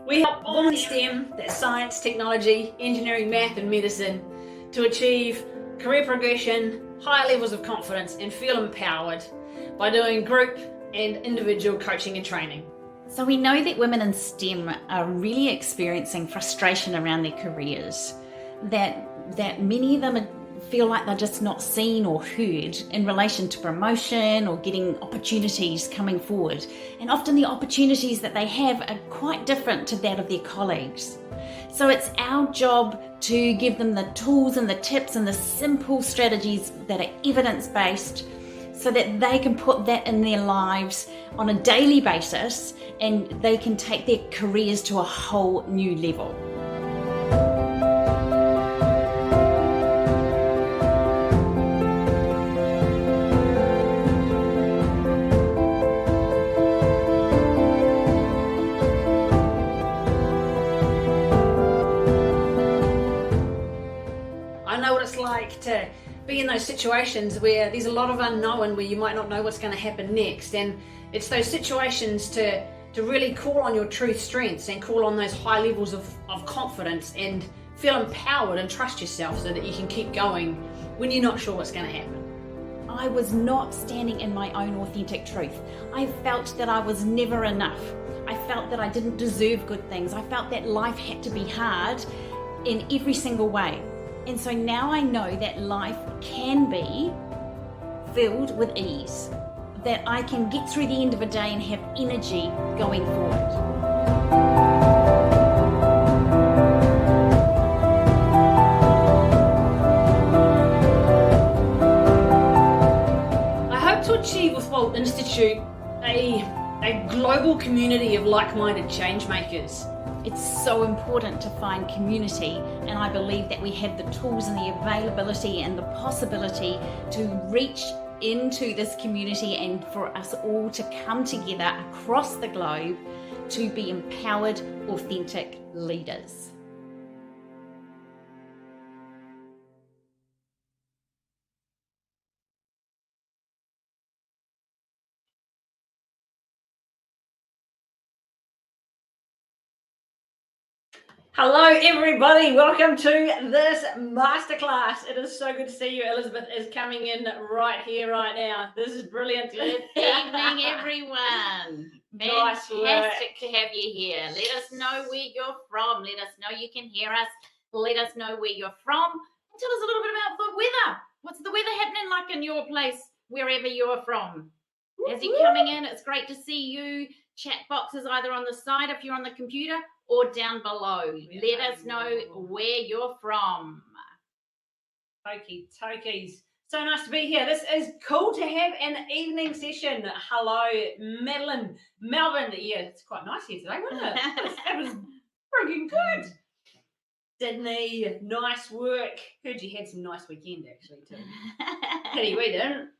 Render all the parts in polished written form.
We help women in STEM, that's science, technology, engineering, math and medicine, to achieve career progression, high levels of confidence and feel empowered by doing group and individual coaching and training. So we know that women in STEM are really experiencing frustration around their careers, that many of them feel like they're just not seen or heard in relation to promotion or getting opportunities coming forward. And often the opportunities that they have are quite different to that of their colleagues. So it's our job to give them the tools and the tips and the simple strategies that are evidence-based so that they can put that in their lives on a daily basis and they can take their careers to a whole new level. I know what it's like to be in those situations where there's a lot of unknown, where you might not know what's going to happen next, and it's those situations to really call on your true strengths and call on those high levels of confidence and feel empowered and trust yourself so that you can keep going when you're not sure what's going to happen. I was not standing in my own authentic truth. I felt that I was never enough. I felt that I didn't deserve good things. I felt that life had to be hard in every single way. And so now I know that life can be filled with ease, that I can get through the end of a day and have energy going forward. I hope to achieve with WALT Institute a global community of like-minded change makers. It's so important to find community, and I believe that we have the tools and the availability and the possibility to reach into this community and for us all to come together across the globe to be empowered, authentic leaders. Hello everybody, welcome to this masterclass. It is so good to see you. Elizabeth is coming in right here, right now. This is brilliant. Good evening, everyone. Nice work. Fantastic to have you here. Let us know where you're from. Let us know you can hear us. Let us know where you're from. And tell us a little bit about the weather. What's the weather happening like in your place, wherever you're from? As you're coming in, it's great to see you. Chat boxes either on the side if you're on the computer or down below. Let us know where you're from. Okie dokies. So nice to be here. This is cool to have an evening session. Hello, Madeline, Melbourne. Yeah, it's quite nice here today, wasn't it? It was freaking good. Sydney, nice work. Heard you had some nice weekend actually too. Pity we didn't.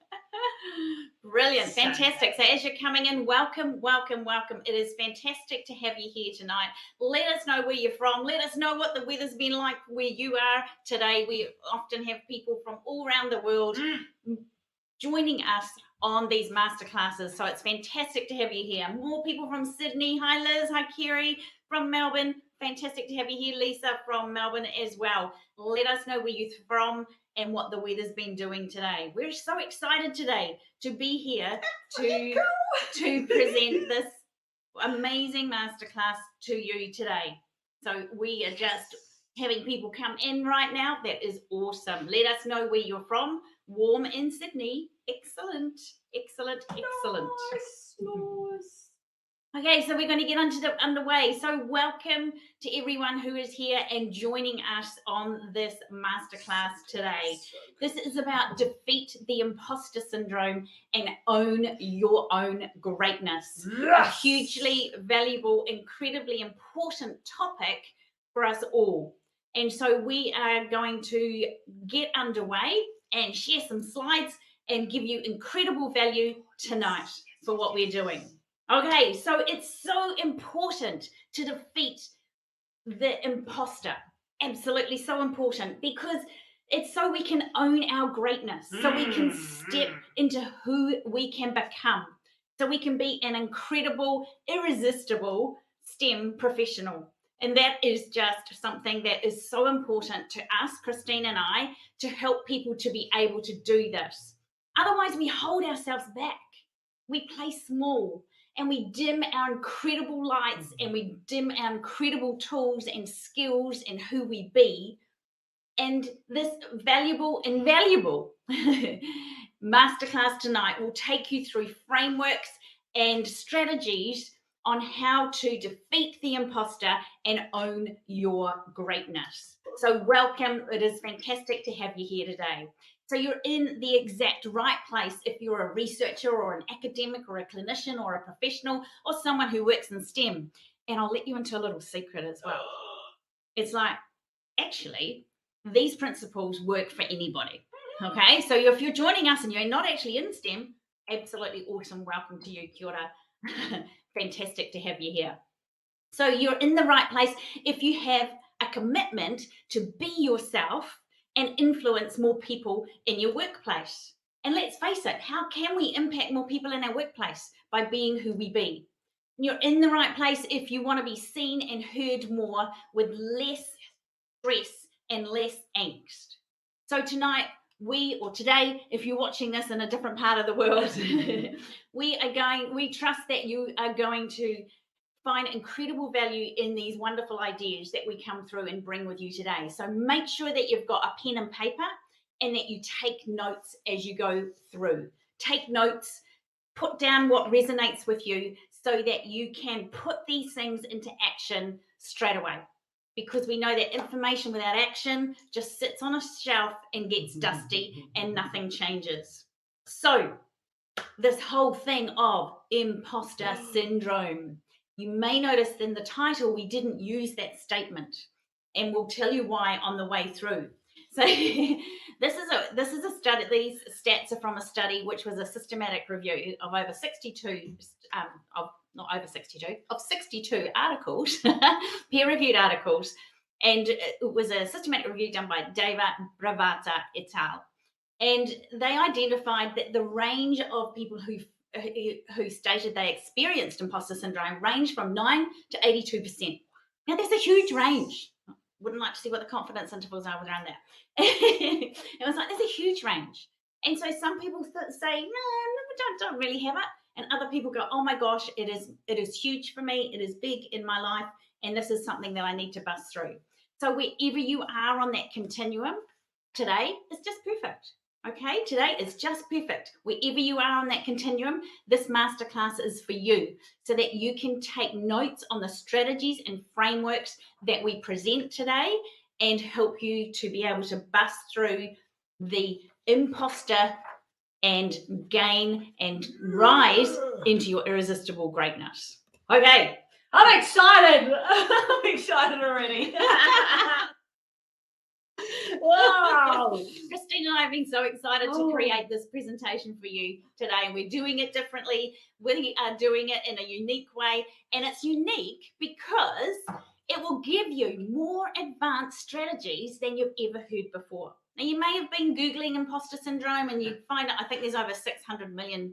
Brilliant, fantastic. So as you're coming in, welcome, welcome, welcome. It is fantastic to have you here tonight. Let us know where you're from. Let us know what the weather's been like where you are today. We often have people from all around the world joining us on these masterclasses. So it's fantastic to have you here. More people from Sydney. Hi Liz, hi Kerry from Melbourne. Fantastic to have you here. Lisa from Melbourne as well. Let us know where you're from and what the weather's been doing today. We're so excited today to be here to present this amazing masterclass to you today. So we are just having people come in right now. That is awesome. Let us know where you're from. Warm in Sydney. Excellent, excellent, excellent. Nice. Okay, so we're going to get underway. So welcome to everyone who is here and joining us on this masterclass today. This is about defeat the imposter syndrome and own your own greatness. Yes. A hugely valuable, incredibly important topic for us all. And so we are going to get underway and share some slides and give you incredible value tonight for what we're doing. Okay, so it's so important to defeat the imposter. Absolutely so important, because it's so we can own our greatness, so we can step into who we can become, so we can be an incredible, irresistible STEM professional. And that is just something that is so important to us, Christine and I, to help people to be able to do this. Otherwise, we hold ourselves back. We play small and we dim our incredible lights and we dim our incredible tools and skills and who we be. And this invaluable masterclass tonight will take you through frameworks and strategies on how to defeat the imposter and own your greatness. So welcome. It is fantastic to have you here today. So you're in the exact right place if you're a researcher or an academic or a clinician or a professional or someone who works in STEM. And I'll let you into a little secret as well. It's like, actually, these principles work for anybody. Okay, so if you're joining us and you're not actually in STEM, absolutely awesome. Welcome to you. Kia ora. Fantastic to have you here. So you're in the right place if you have a commitment to be yourself and influence more people in your workplace. And let's face it, how can we impact more people in our workplace? By being who we be. You're in the right place if you want to be seen and heard more with less stress and less angst. So tonight, today, if you're watching this in a different part of the world, we trust that you are going to find incredible value in these wonderful ideas that we come through and bring with you today. So make sure that you've got a pen and paper and that you take notes as you go through. Take notes, put down what resonates with you so that you can put these things into action straight away. Because we know that information without action just sits on a shelf and gets dusty and nothing changes. So this whole thing of imposter syndrome. You may notice in the title, we didn't use that statement, and we'll tell you why on the way through. So this is a study. These stats are from a study which was a systematic review of over 62 of 62 articles, peer-reviewed articles, and it was a systematic review done by David Bravata et al. And they identified that the range of people who stated they experienced imposter syndrome ranged from 9 to 82%. Now, that's a huge range. Wouldn't like to see what the confidence intervals are around that. It was like, there's a huge range. And so some people say, no, don't really have it. And other people go, oh my gosh, it is huge for me. It is big in my life. And this is something that I need to bust through. So wherever you are on that continuum, today is just perfect. Okay, today is just perfect. Wherever you are on that continuum, this masterclass is for you so that you can take notes on the strategies and frameworks that we present today and help you to be able to bust through the imposter and gain and rise into your irresistible greatness. Okay. I'm excited. I'm excited already. Wow. Christine and I have been so excited to create this presentation for you today. We're doing it differently. We are doing it in a unique way. And it's unique because it will give you more advanced strategies than you've ever heard before. Now, you may have been Googling imposter syndrome and you find out, I think there's over 600 million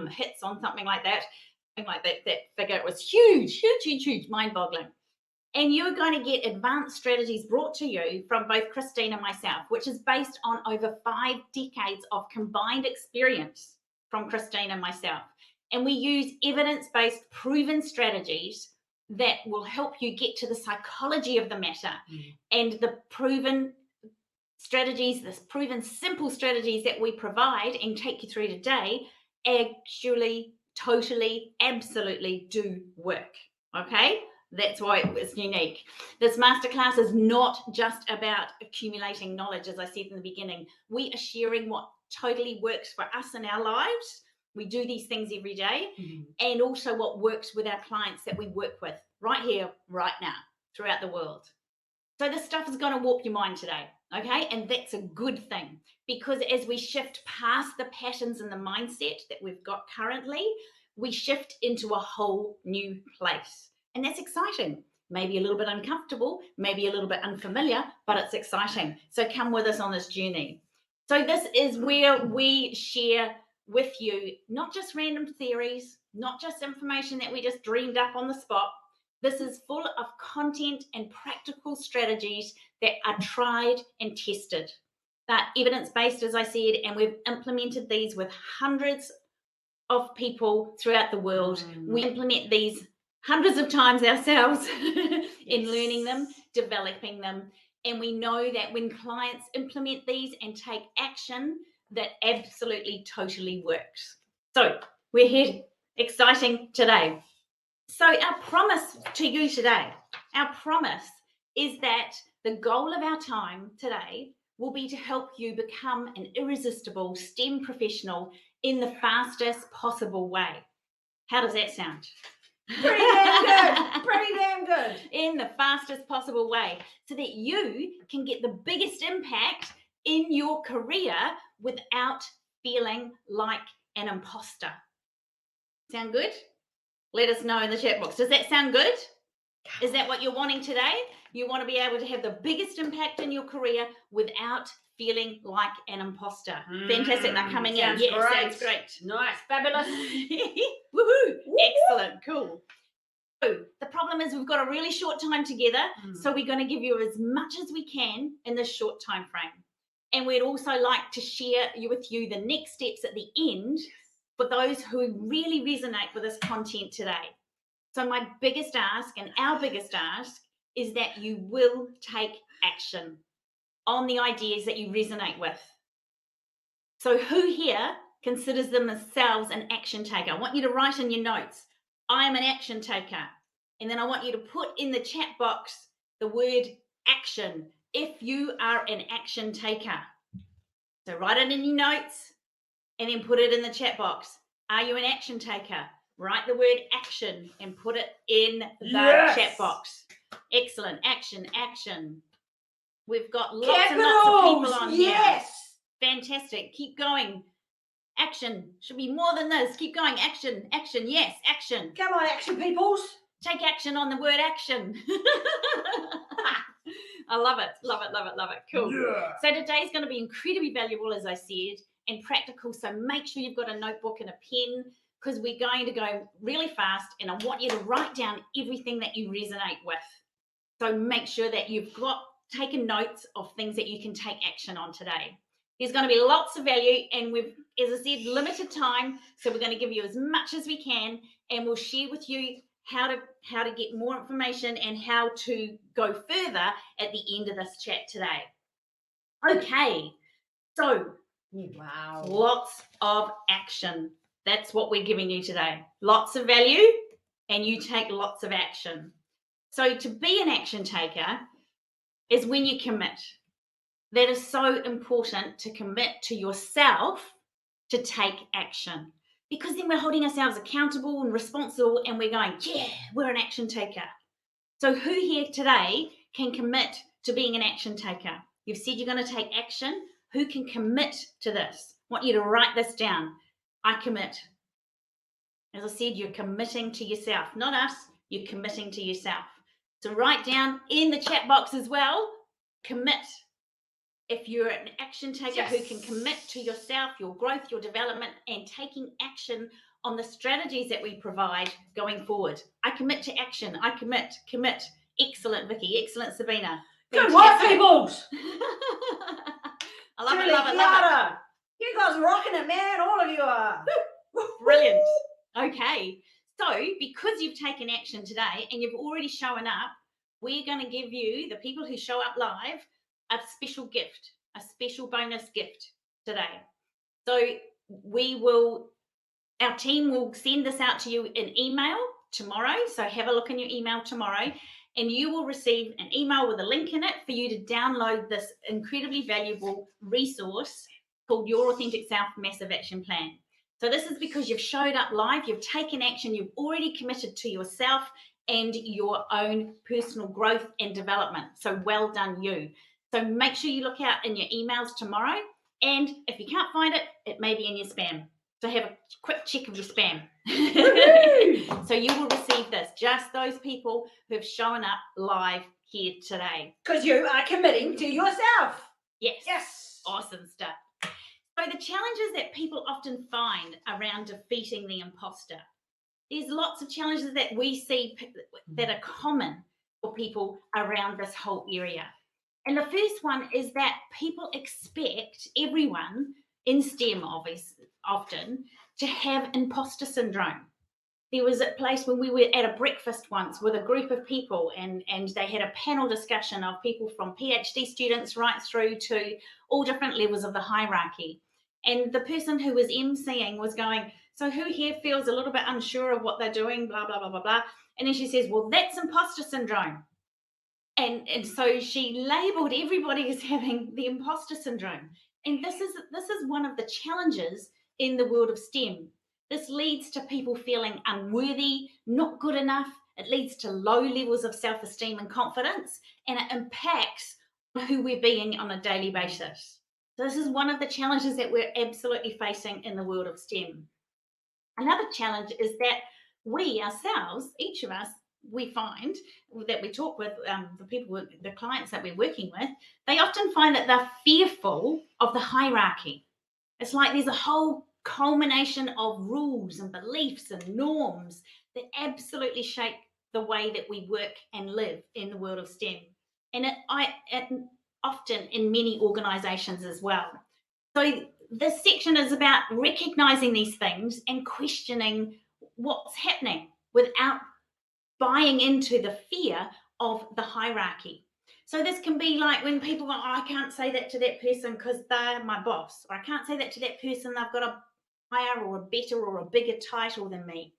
hits on something like that. And like that figure, it was huge, mind-boggling. And you're going to get advanced strategies brought to you from both Christine and myself, which is based on over 5 decades of combined experience from Christine and myself. And we use evidence-based proven strategies that will help you get to the psychology of the matter and the proven strategies, the proven simple strategies that we provide and take you through today actually, totally, absolutely do work. Okay? That's why it's unique. This masterclass is not just about accumulating knowledge, as I said in the beginning. We are sharing what totally works for us in our lives. We do these things every day, and also what works with our clients that we work with right here, right now, throughout the world. So this stuff is going to warp your mind today, okay? And that's a good thing, because as we shift past the patterns and the mindset that we've got currently, we shift into a whole new place. And that's exciting. Maybe a little bit uncomfortable, maybe a little bit unfamiliar, but it's exciting. So come with us on this journey. So this is where we share with you not just random theories, not just information that we just dreamed up on the spot, This is full of content and practical strategies that are tried and tested. They're evidence-based, as I said, and we've implemented these with hundreds of people throughout the world. We implement these hundreds of times ourselves in learning them, developing them, and we know that when clients implement these and take action, that absolutely totally works. So we're here, exciting today. So our promise to you today, our promise is that the goal of our time today will be to help you become an irresistible STEM professional in the fastest possible way. How does that sound? Pretty damn good. Pretty damn good. In the fastest possible way, so that you can get the biggest impact in your career without feeling like an imposter. Sound good? Let us know in the chat box. Does that sound good? Is that what you're wanting today? You want to be able to have the biggest impact in your career without feeling like an imposter. Fantastic. They're coming in. Yes, great. Sounds great. Nice. Fabulous. Woohoo. Excellent. Cool. So the problem is we've got a really short time together, so we're going to give you as much as we can in this short time frame. And we'd also like to share with you the next steps at the end for those who really resonate with this content today. So my biggest ask and our biggest ask is that you will take action on the ideas that you resonate with. So who here considers themselves an action taker? I want you to write in your notes, I am an action taker. And then I want you to put in the chat box the word action if you are an action taker. So write it in your notes and then put it in the chat box. Are you an action taker? Write the word action and put it in the chat box. Excellent. Action, action. We've got lots and lots of people on here. Fantastic. Keep going. Action. Should be more than this. Keep going. Action, action. Yes, action. Come on, action peoples. Take action on the word action. I love it. Love it, love it, love it. Cool. Yeah. So today's going to be incredibly valuable, as I said, and practical. So make sure you've got a notebook and a pen, because we're going to go really fast and I want you to write down everything that you resonate with. So make sure that you've taken notes of things that you can take action on today. There's going to be lots of value, and we've, as I said, limited time. So we're going to give you as much as we can, and we'll share with you how to get more information and how to go further at the end of this chat today. Okay, so wow, lots of action. That's what we're giving you today. Lots of value, and you take lots of action. So to be an action taker is when you commit. That is so important, to commit to yourself to take action, because then we're holding ourselves accountable and responsible, and we're going, yeah, we're an action taker. So who here today can commit to being an action taker? You've said you're going to take action. Who can commit to this? I want you to write this down. I commit. As I said, you're committing to yourself, not us. You're committing to yourself. So write down in the chat box as well, commit. If you're an action taker who can commit to yourself, your growth, your development, and taking action on the strategies that we provide going forward. I commit to action. I commit. Excellent, Vicky. Excellent, Sabina. Good work, peoples. I love it, love it, love it. You guys are rocking it, man. All of you are. Brilliant. Okay. So because you've taken action today and you've already shown up, we're going to give you, the people who show up live, a special gift, a special bonus gift today. So our team will send this out to you in email tomorrow. So have a look in your email tomorrow, and you will receive an email with a link in it for you to download this incredibly valuable resource called Your Authentic Self Massive Action Plan. So this is because you've showed up live, you've taken action, you've already committed to yourself and your own personal growth and development. So well done, you. So make sure you look out in your emails tomorrow, and if you can't find it, it may be in your spam. So have a quick check of your spam. So you will receive this, just those people who have shown up live here today. Because you are committing to yourself. Yes. Awesome stuff. So the challenges that people often find around defeating the imposter There's lots of challenges that we see that are common for people around this whole area. And the first one is that people expect everyone in STEM, obviously, often, to have imposter syndrome. There was a place when we were at a breakfast once with a group of people, and they had a panel discussion of people from PhD students right through to all different levels of the hierarchy. And the person who was emceeing was going, so who here feels a little bit unsure of what they're doing, blah, blah, blah, blah, blah. And then she says, well, that's imposter syndrome. And so she labeled everybody as having the imposter syndrome. And this is one of the challenges in the world of STEM. This leads to people feeling unworthy, not good enough. It leads to low levels of self-esteem and confidence, and it impacts who we're being on a daily basis. So this is one of the challenges that we're absolutely facing in the world of STEM. Another challenge is that we ourselves, each of us, we find that we talk with the people, the clients that we're working with, they often find that they're fearful of the hierarchy. It's like there's a whole culmination of rules and beliefs and norms that absolutely shape the way that we work and live in the world of STEM. And it often in many organizations as well. So this section is about recognizing these things and questioning what's happening without buying into the fear of the hierarchy. So this can be like when people go, oh, I can't say that to that person because they're my boss, or I can't say that to that person, they've got a higher or a better or a bigger title than me.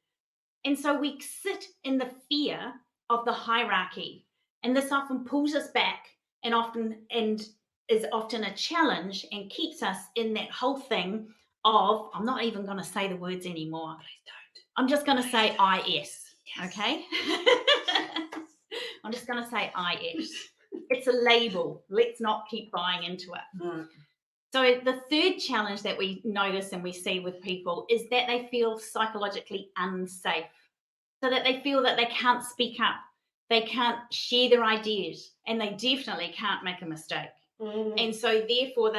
And so we sit in the fear of the hierarchy, and this often pulls us back and is often a challenge and keeps us in that whole thing of, I'm not even going to say the words anymore. Please don't. I'm just going to say IS. Yes. Okay? I'm just going to say IS. It's a label. Let's not keep buying into it. Mm. So the third challenge that we notice and we see with people is that they feel psychologically unsafe. So that they feel that they can't speak up, they can't share their ideas, and they definitely can't make a mistake. Mm. And so therefore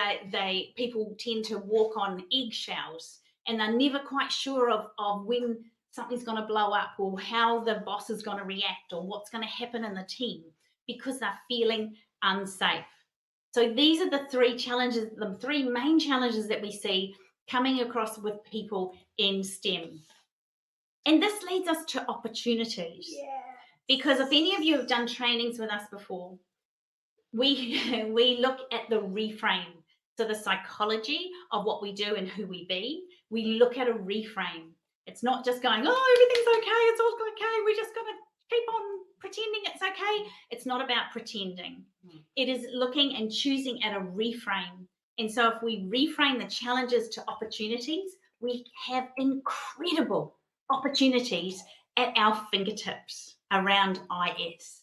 people tend to walk on eggshells, and they're never quite sure of when something's going to blow up, or how the boss is going to react, or what's going to happen in the team, because they're feeling unsafe. So these are the three challenges, the three main challenges that we see coming across with people in STEM. And this leads us to opportunities. Yeah. Because if any of you have done trainings with us before, we look at the reframe. So the psychology of what we do and who we be, we look at a reframe. It's not just going, oh, everything's okay, it's all okay, we're just going to keep on pretending it's okay. It's not about pretending. It is looking and choosing at a reframe. And so if we reframe the challenges to opportunities, we have incredible opportunities at our fingertips around IS.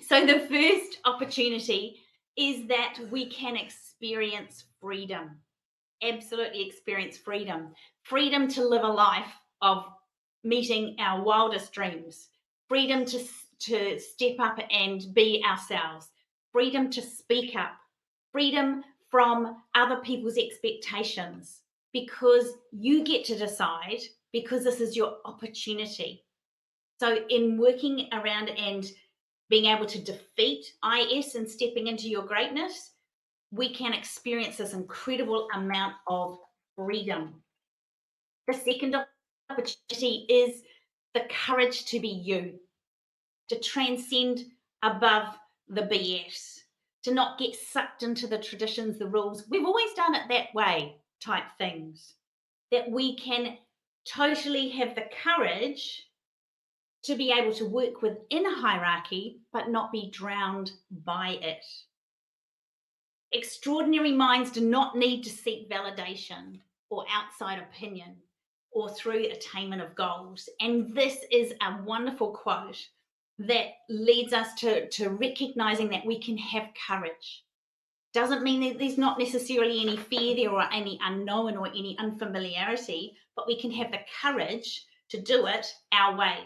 So the first opportunity is that we can experience freedom. Absolutely experience freedom. Freedom to live a life of meeting our wildest dreams. Freedom to step up and be ourselves. Freedom to speak up. Freedom from other people's expectations. Because you get to decide, because this is your opportunity. So in working around and being able to defeat IS and stepping into your greatness, we can experience this incredible amount of freedom. The second opportunity is the courage to be you, to transcend above the BS, to not get sucked into the traditions, the rules. We've always done it that way type things. That we can totally have the courage to be able to work within a hierarchy, but not be drowned by it. Extraordinary minds do not need to seek validation or outside opinion or through attainment of goals. And this is a wonderful quote that leads us to recognizing that we can have courage. Doesn't mean that there's not necessarily any fear there or any unknown or any unfamiliarity, but we can have the courage to do it our way,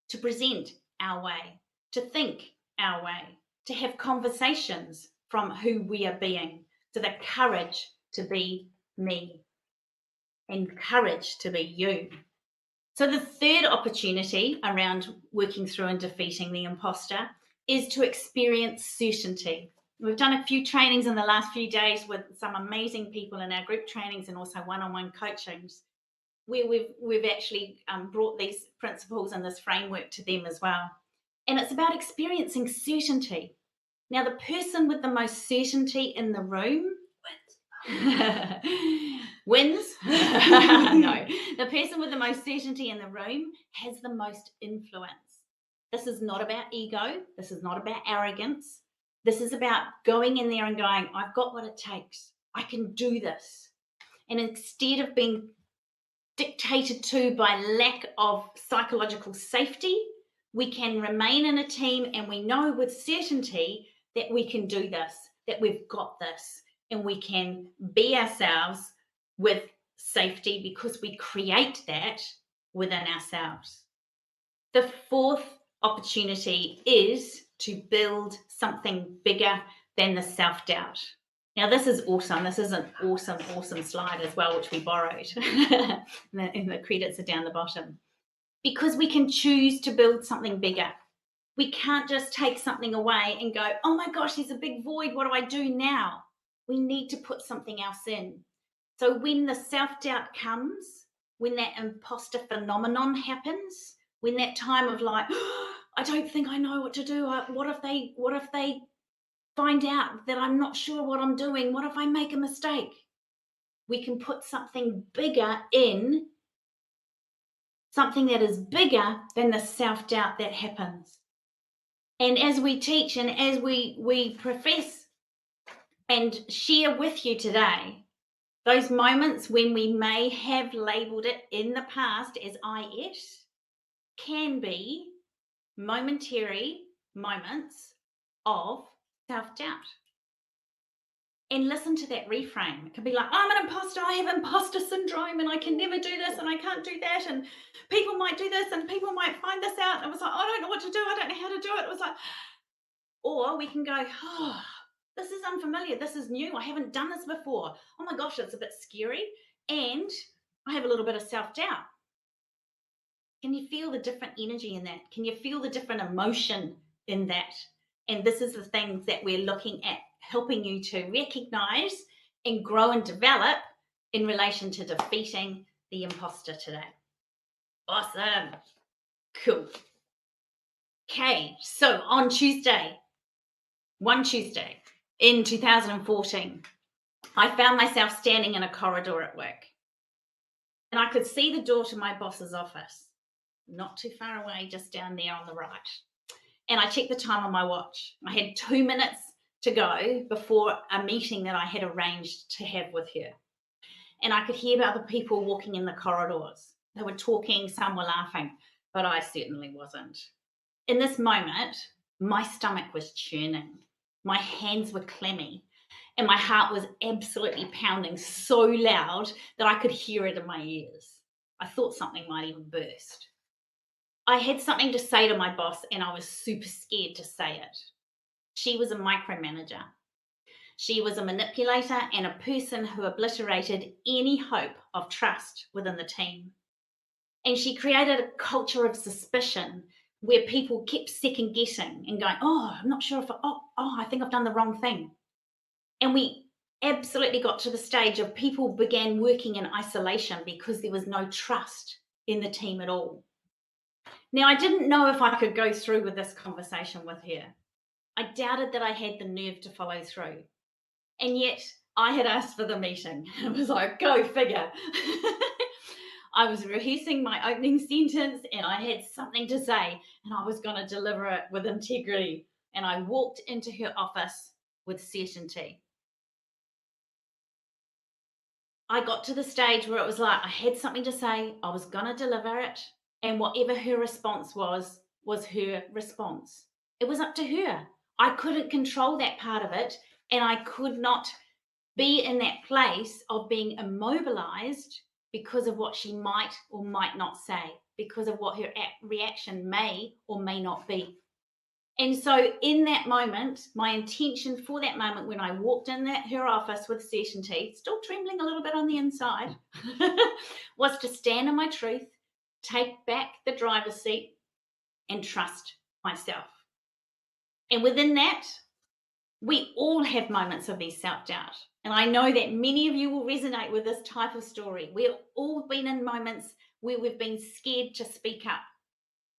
to present our way, to think our way, to have conversations from who we are being, to the courage to be me. and courage to be you. So the third opportunity around working through and defeating the imposter is to experience certainty. We've done a few trainings in the last few days with some amazing people in our group trainings and also one-on-one coachings, where we've actually brought these principles and this framework to them as well. And it's about experiencing certainty. Now, the person with the most certainty in the room wins. No, the person with the most certainty in the room has the most influence. This is not about ego. This is not about arrogance. This is about going in there and going, I've got what it takes. I can do this. And instead of being dictated to by lack of psychological safety, we can remain in a team and we know with certainty that we can do this, that we've got this, and we can be ourselves with safety because we create that within ourselves. The fourth opportunity is to build something bigger than the self-doubt. Now, this is awesome. This is an awesome slide as well, which we borrowed. and the credits are down the bottom. Because we can choose to build something bigger. We can't just take something away and go, oh my gosh, there's a big void. What do I do now? We need to put something else in. So when the self-doubt comes, when that imposter phenomenon happens, when that time of like, oh, I don't think I know what to do. What if they find out that I'm not sure what I'm doing? What if I make a mistake? We can put something bigger in, something that is bigger than the self-doubt that happens. And as we teach and as we profess and share with you today, those moments when we may have labelled it in the past as IS can be momentary moments of self-doubt. And listen to that reframe. It can be like, I'm an imposter, I have imposter syndrome, and I can never do this, and I can't do that, and people might do this, and people might find this out. And it was like, I don't know what to do, I don't know how to do it. It was like, or we can go, oh, this is unfamiliar, this is new, I haven't done this before. Oh my gosh, it's a bit scary, and I have a little bit of self-doubt. Can you feel the different energy in that? Can you feel the different emotion in that? And this is the things that we're looking at, helping you to recognize and grow and develop in relation to defeating the imposter today. Awesome. Cool. Okay, so on one Tuesday in 2014, I found myself standing in a corridor at work. And I could see the door to my boss's office, not too far away, just down there on the right. And I checked the time on my watch. I had 2 minutes to go before a meeting that I had arranged to have with her. And I could hear other people walking in the corridors. They were talking, some were laughing, but I certainly wasn't. In this moment, my stomach was churning. My hands were clammy, and my heart was absolutely pounding so loud that I could hear it in my ears. I thought something might even burst. I had something to say to my boss, and I was super scared to say it. She was a micromanager. She was a manipulator and a person who obliterated any hope of trust within the team. And she created a culture of suspicion where people kept second guessing and going, oh, I'm not sure if, I think I've done the wrong thing. And we absolutely got to the stage of people began working in isolation because there was no trust in the team at all. Now, I didn't know if I could go through with this conversation with her. I doubted that I had the nerve to follow through. And yet I had asked for the meeting. It was like, go figure. I was rehearsing my opening sentence and I had something to say and I was going to deliver it with integrity. And I walked into her office with certainty. I got to the stage where it was like I had something to say, I was going to deliver it, and whatever her response was her response. It was up to her. I couldn't control that part of it, and I could not be in that place of being immobilized because of what she might or might not say, because of what her reaction may or may not be. And so in that moment, my intention for that moment when I walked in her office with certainty, still trembling a little bit on the inside, was to stand in my truth, take back the driver's seat, and trust myself. And within that, we all have moments of these self-doubt. And I know that many of you will resonate with this type of story. We've all been in moments where we've been scared to speak up,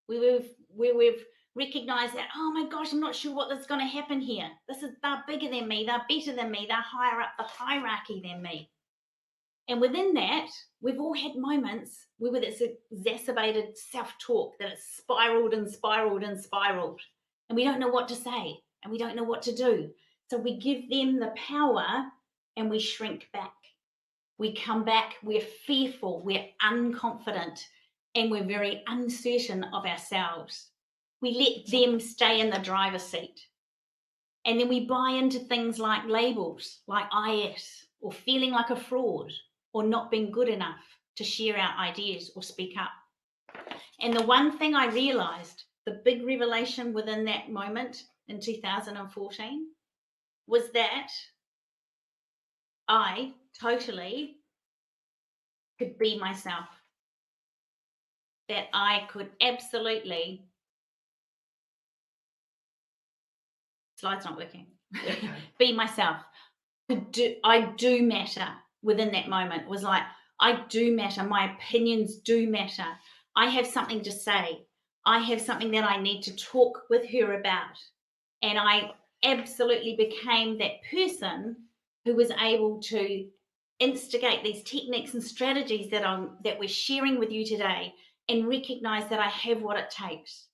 where we've recognized that, oh my gosh, I'm not sure what's going to happen here. They're bigger than me, they're better than me, they're higher up the hierarchy than me. And within that, we've all had moments where it's exacerbated self-talk, that it's spiraled and spiraled and spiraled. And we don't know what to say and we don't know what to do. So we give them the power and we shrink back. We come back, we're fearful, we're unconfident, and we're very uncertain of ourselves. We let them stay in the driver's seat. And then we buy into things like labels, like IS, or feeling like a fraud, or not being good enough to share our ideas or speak up. And the one thing I realized, the big revelation within that moment in 2014, was that I totally could be myself. That I could absolutely, slide's not working, be myself. I do matter within that moment. It was like, I do matter. My opinions do matter. I have something to say. I have something that I need to talk with her about. And I absolutely became that person who was able to instigate these techniques and strategies that we're sharing with you today, and recognize that I have what it takes.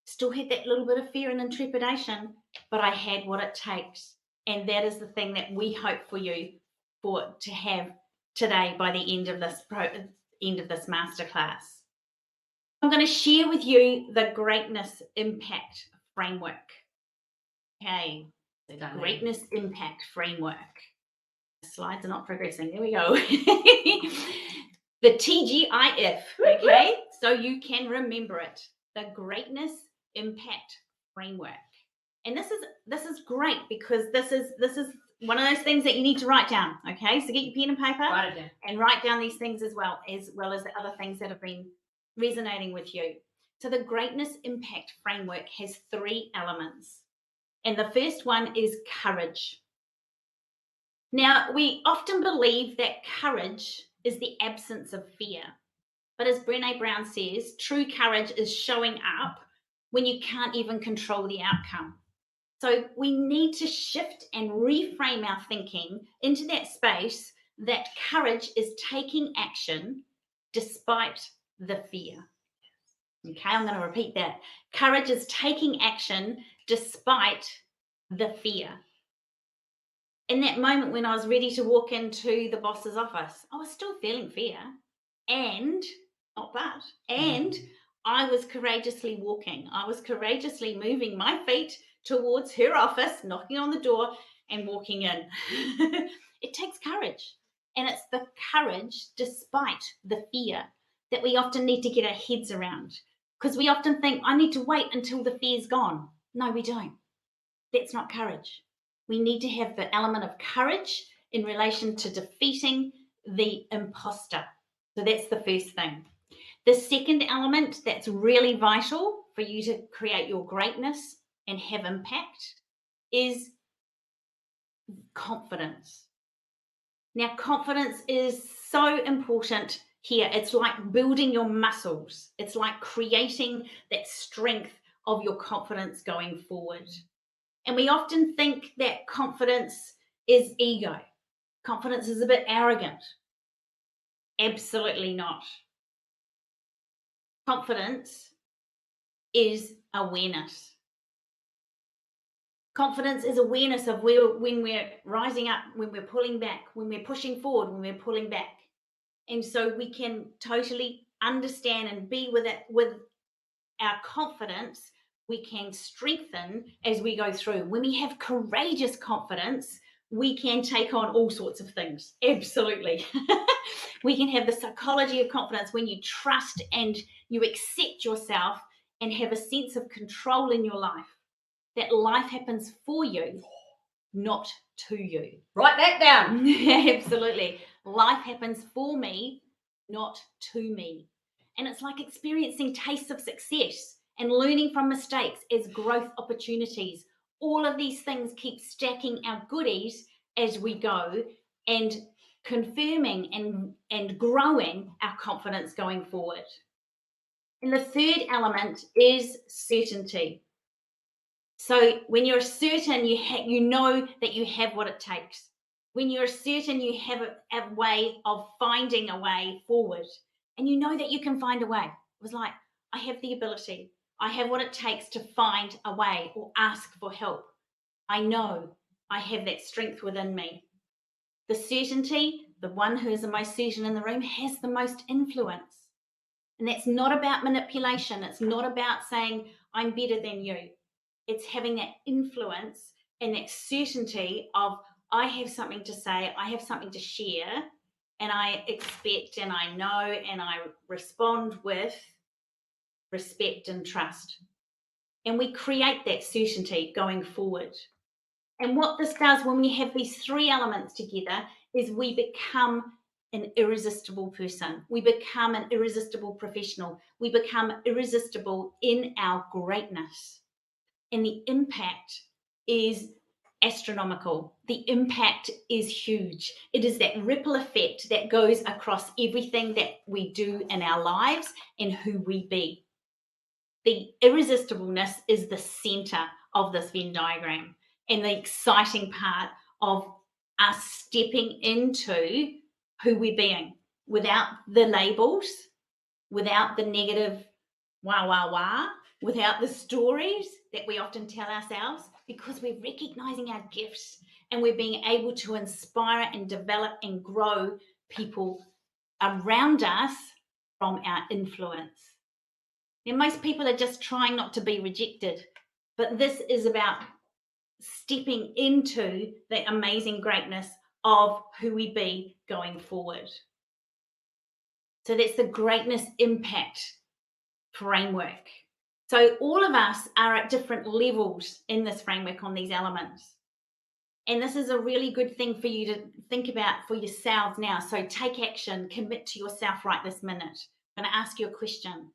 Still had that little bit of fear and trepidation, but I had what it takes. And that is the thing that we hope for you to have today by the end of this masterclass. I'm going to share with you the greatness impact framework. Okay, the greatness impact framework. The slides are not progressing. There we go. The TGIF, okay? So you can remember it. The greatness impact framework. And this is great because this is one of those things that you need to write down, okay? So get your pen and paper and write down these things as well as the other things that have been resonating with you. So the greatness impact framework has 3 elements. And the first one is courage. Now, we often believe that courage is the absence of fear. But as Brené Brown says, true courage is showing up when you can't even control the outcome. So we need to shift and reframe our thinking into that space that courage is taking action despite the fear. Okay, I'm going to repeat that. Courage is taking action despite the fear. In that moment when I was ready to walk into the boss's office, I was still feeling fear, and I was courageously walking. I was courageously moving my feet towards her office, knocking on the door and walking in. It takes courage, and it's the courage despite the fear that we often need to get our heads around, because we often think, I need to wait until the fear's gone. No, we don't. That's not courage. We need to have the element of courage in relation to defeating the imposter. So that's the first thing. The second element that's really vital for you to create your greatness and have impact is confidence. Now, confidence is so important here. It's like building your muscles. It's like creating that strength of your confidence going forward. And we often think that confidence is ego. Confidence is a bit arrogant. Absolutely not. Confidence is awareness. Confidence is awareness of when we're rising up, when we're pulling back, when we're pushing forward, when we're pulling back. And so we can totally understand and be with it, with our confidence. We can strengthen as we go through. When we have courageous confidence, we can take on all sorts of things. Absolutely. We can have the psychology of confidence when you trust and you accept yourself and have a sense of control in your life. that life happens for you, not to you. Write that down. Absolutely. Life happens for me, not to me. And it's like experiencing tastes of success and learning from mistakes as growth opportunities. All of these things keep stacking our goodies as we go and confirming and growing our confidence going forward. And the third element is certainty. So when you're certain, you know that you have what it takes. When you're certain, you have a way of finding a way forward, and you know that you can find a way. It was like, I have the ability. I have what it takes to find a way or ask for help. I know I have that strength within me. The certainty, the one who is the most certain in the room, has the most influence. And that's not about manipulation. It's not about saying, I'm better than you. It's having that influence and that certainty of, I have something to say, I have something to share, and I expect and I know and I respond with respect and trust. And we create that certainty going forward. And what this does when we have these three elements together is we become an irresistible person. We become an irresistible professional. We become irresistible in our greatness. And the impact is astronomical. The impact is huge. It is that ripple effect that goes across everything that we do in our lives and who we be. The irresistibleness is the center of this Venn diagram, and the exciting part of us stepping into who we're being without the labels, without the negative wah, without the stories that we often tell ourselves, because we're recognizing our gifts and we're being able to inspire and develop and grow people around us from our influence. Now, most people are just trying not to be rejected, but this is about stepping into the amazing greatness of who we be going forward. So that's the greatness impact framework. So all of us are at different levels in this framework on these elements. And this is a really good thing for you to think about for yourselves now. So take action, commit to yourself right this minute. I'm going to ask you a question.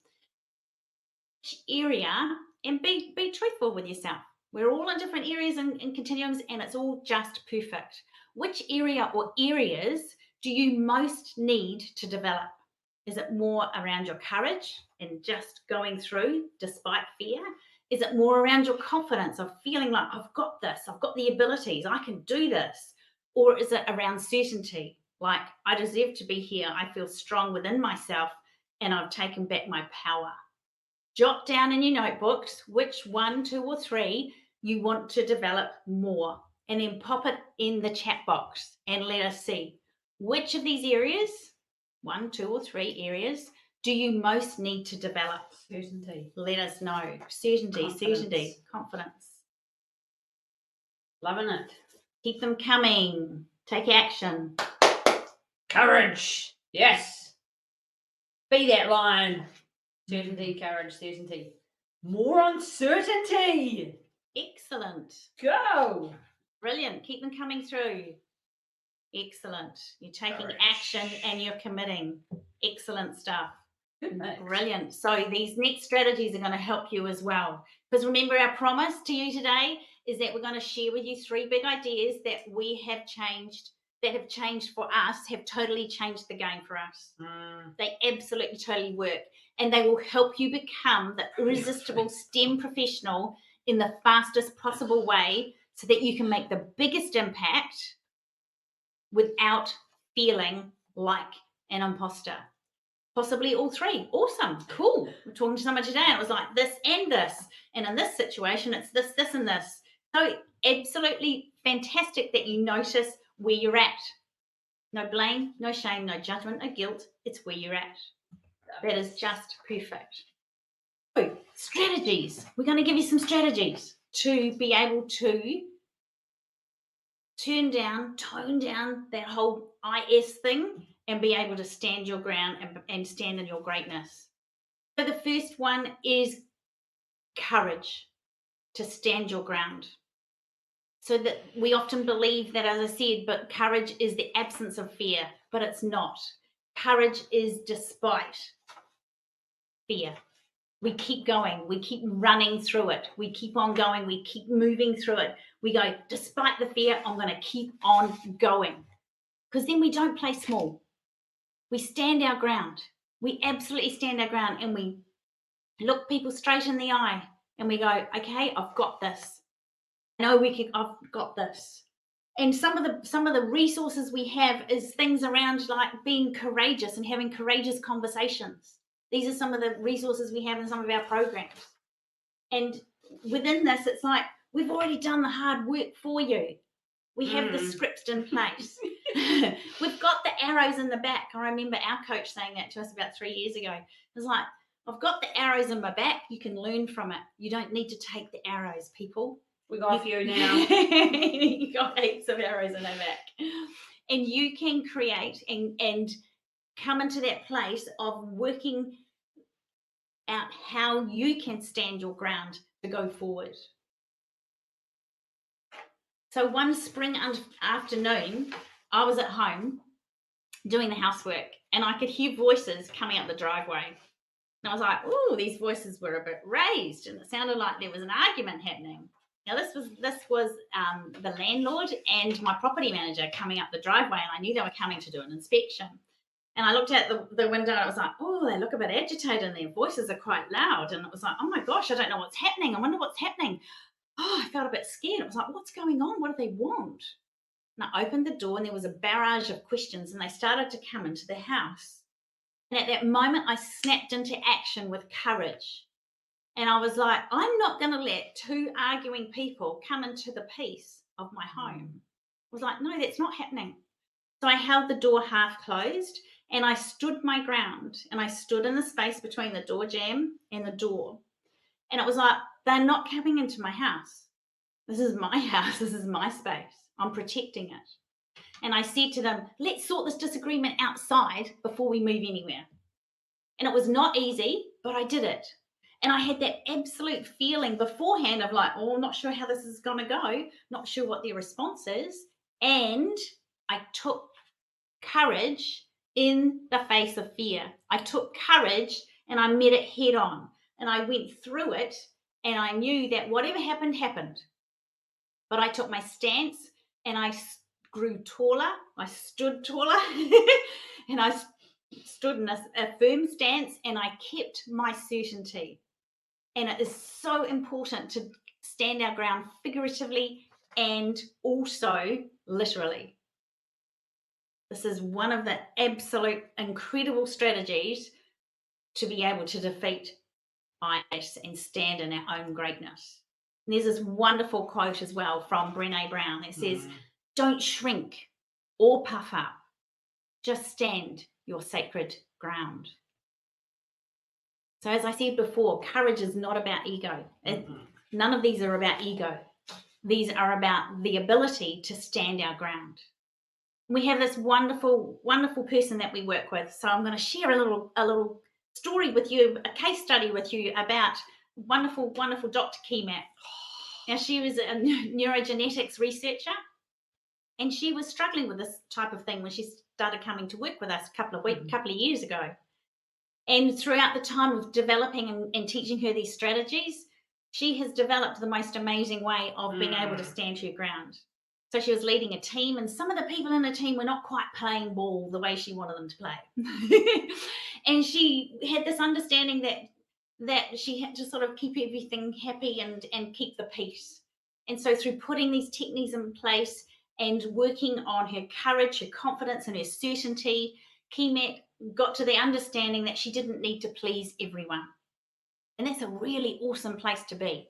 Which area, and be truthful with yourself. We're all in different areas and continuums, and it's all just perfect. Which area or areas do you most need to develop? Is it more around your courage and just going through despite fear? Is it more around your confidence of feeling like, I've got this, I've got the abilities, I can do this? Or is it around certainty, like, I deserve to be here, I feel strong within myself, and I've taken back my power? Jot down in your notebooks which 1, 2, or 3 you want to develop more, and then pop it in the chat box and let us see which of these areas, 1, 2, or 3 areas, do you most need to develop? Certainty. Let us know. Certainty, Confidence. certainty, confidence. Loving it. Keep them coming. Take action. Courage. Yes. Be that lion. Certainty, courage, certainty. More uncertainty. Excellent. Go. Brilliant. Keep them coming through. Excellent. You're taking Courage. action and you're committing. Excellent stuff. Good mix. Brilliant. So these next strategies are going to help you as well. Because remember, our promise to you today is that we're going to share with you 3 big ideas that we have changed, that have changed for us, have totally changed the game for us. They absolutely totally work. And they will help you become the irresistible STEM professional in the fastest possible way so that you can make the biggest impact without feeling like an imposter. Possibly all 3. Awesome. Cool. We're talking to someone today and it was like this and this. And in this situation, it's this, this, and this. So absolutely fantastic that you notice where you're at. No blame, no shame, no judgment, no guilt. It's where you're at. That is just perfect. So, strategies. We're going to give you some strategies to be able to tone down that whole IS thing and be able to stand your ground and stand in your greatness. So the first one is courage. to stand your ground. So that we often believe that, as I said, but courage is the absence of fear, but it's not. Courage is despite fear. We keep going, we keep running through it, we keep on going, we keep moving through it. We go, despite the fear, I'm going to keep on going. Because then we don't play small. We stand our ground. We absolutely stand our ground, and we look people straight in the eye and we go, okay, I've got this. I know I've got this. And some of the resources we have is things around like being courageous and having courageous conversations. These are some of the resources we have in some of our programs. And within this, it's like, we've already done the hard work for you. We have the scripts in place. We've got the arrows in the back. I remember our coach saying that to us about 3 years ago. It was like, I've got the arrows in my back. You can learn from it. You don't need to take the arrows, people. We got a few now. You got heaps of arrows in our back. And you can create and come into that place of working out how you can stand your ground to go forward. So one spring afternoon, I was at home doing the housework, and I could hear voices coming up the driveway. And I was like, "Ooh, these voices were a bit raised," and it sounded like there was an argument happening. Now this was the landlord and my property manager coming up the driveway, and I knew they were coming to do an inspection. And I looked out the window and I was like, "Oh, they look a bit agitated and their voices are quite loud." And it was like, "Oh my gosh, I don't know what's happening. I wonder what's happening." Oh, I felt a bit scared. It was like, "What's going on? What do they want?" And I opened the door and there was a barrage of questions, and they started to come into the house. And at that moment, I snapped into action with courage. And I was like, I'm not going to let two arguing people come into the peace of my home. I was like, no, that's not happening. So I held the door half closed and I stood my ground, and I stood in the space between the door jamb and the door. And it was like, they're not coming into my house. This is my house. This is my space. I'm protecting it. And I said to them, let's sort this disagreement outside before we move anywhere. And it was not easy, but I did it. And I had that absolute feeling beforehand of like, oh, I'm not sure how this is going to go, not sure what their response is. And I took courage in the face of fear. I took courage and I met it head on. And I went through it, and I knew that whatever happened, happened. But I took my stance and I grew taller. I stood taller and I stood in a firm stance, and I kept my certainty. And it is so important to stand our ground figuratively and also literally. This is one of the absolute incredible strategies to be able to defeat bias and stand in our own greatness. And there's this wonderful quote as well from Brené Brown that says, don't shrink or puff up, just stand your sacred ground. So as I said before, courage is not about ego. None of these are about ego. These are about the ability to stand our ground. We have this wonderful, wonderful person that we work with. So I'm going to share a little story with you, a case study with you about wonderful, wonderful Dr. Kemat. Now, she was a neurogenetics researcher, and she was struggling with this type of thing when she started coming to work with us a couple of years ago. And throughout the time of developing and teaching her these strategies, she has developed the most amazing way of being able to stand her ground. So she was leading a team, and some of the people in the team were not quite playing ball the way she wanted them to play. And she had this understanding that she had to sort of keep everything happy and keep the peace. And so through putting these techniques in place and working on her courage, her confidence, and her certainty, Kemat got to the understanding that she didn't need to please everyone. And that's a really awesome place to be.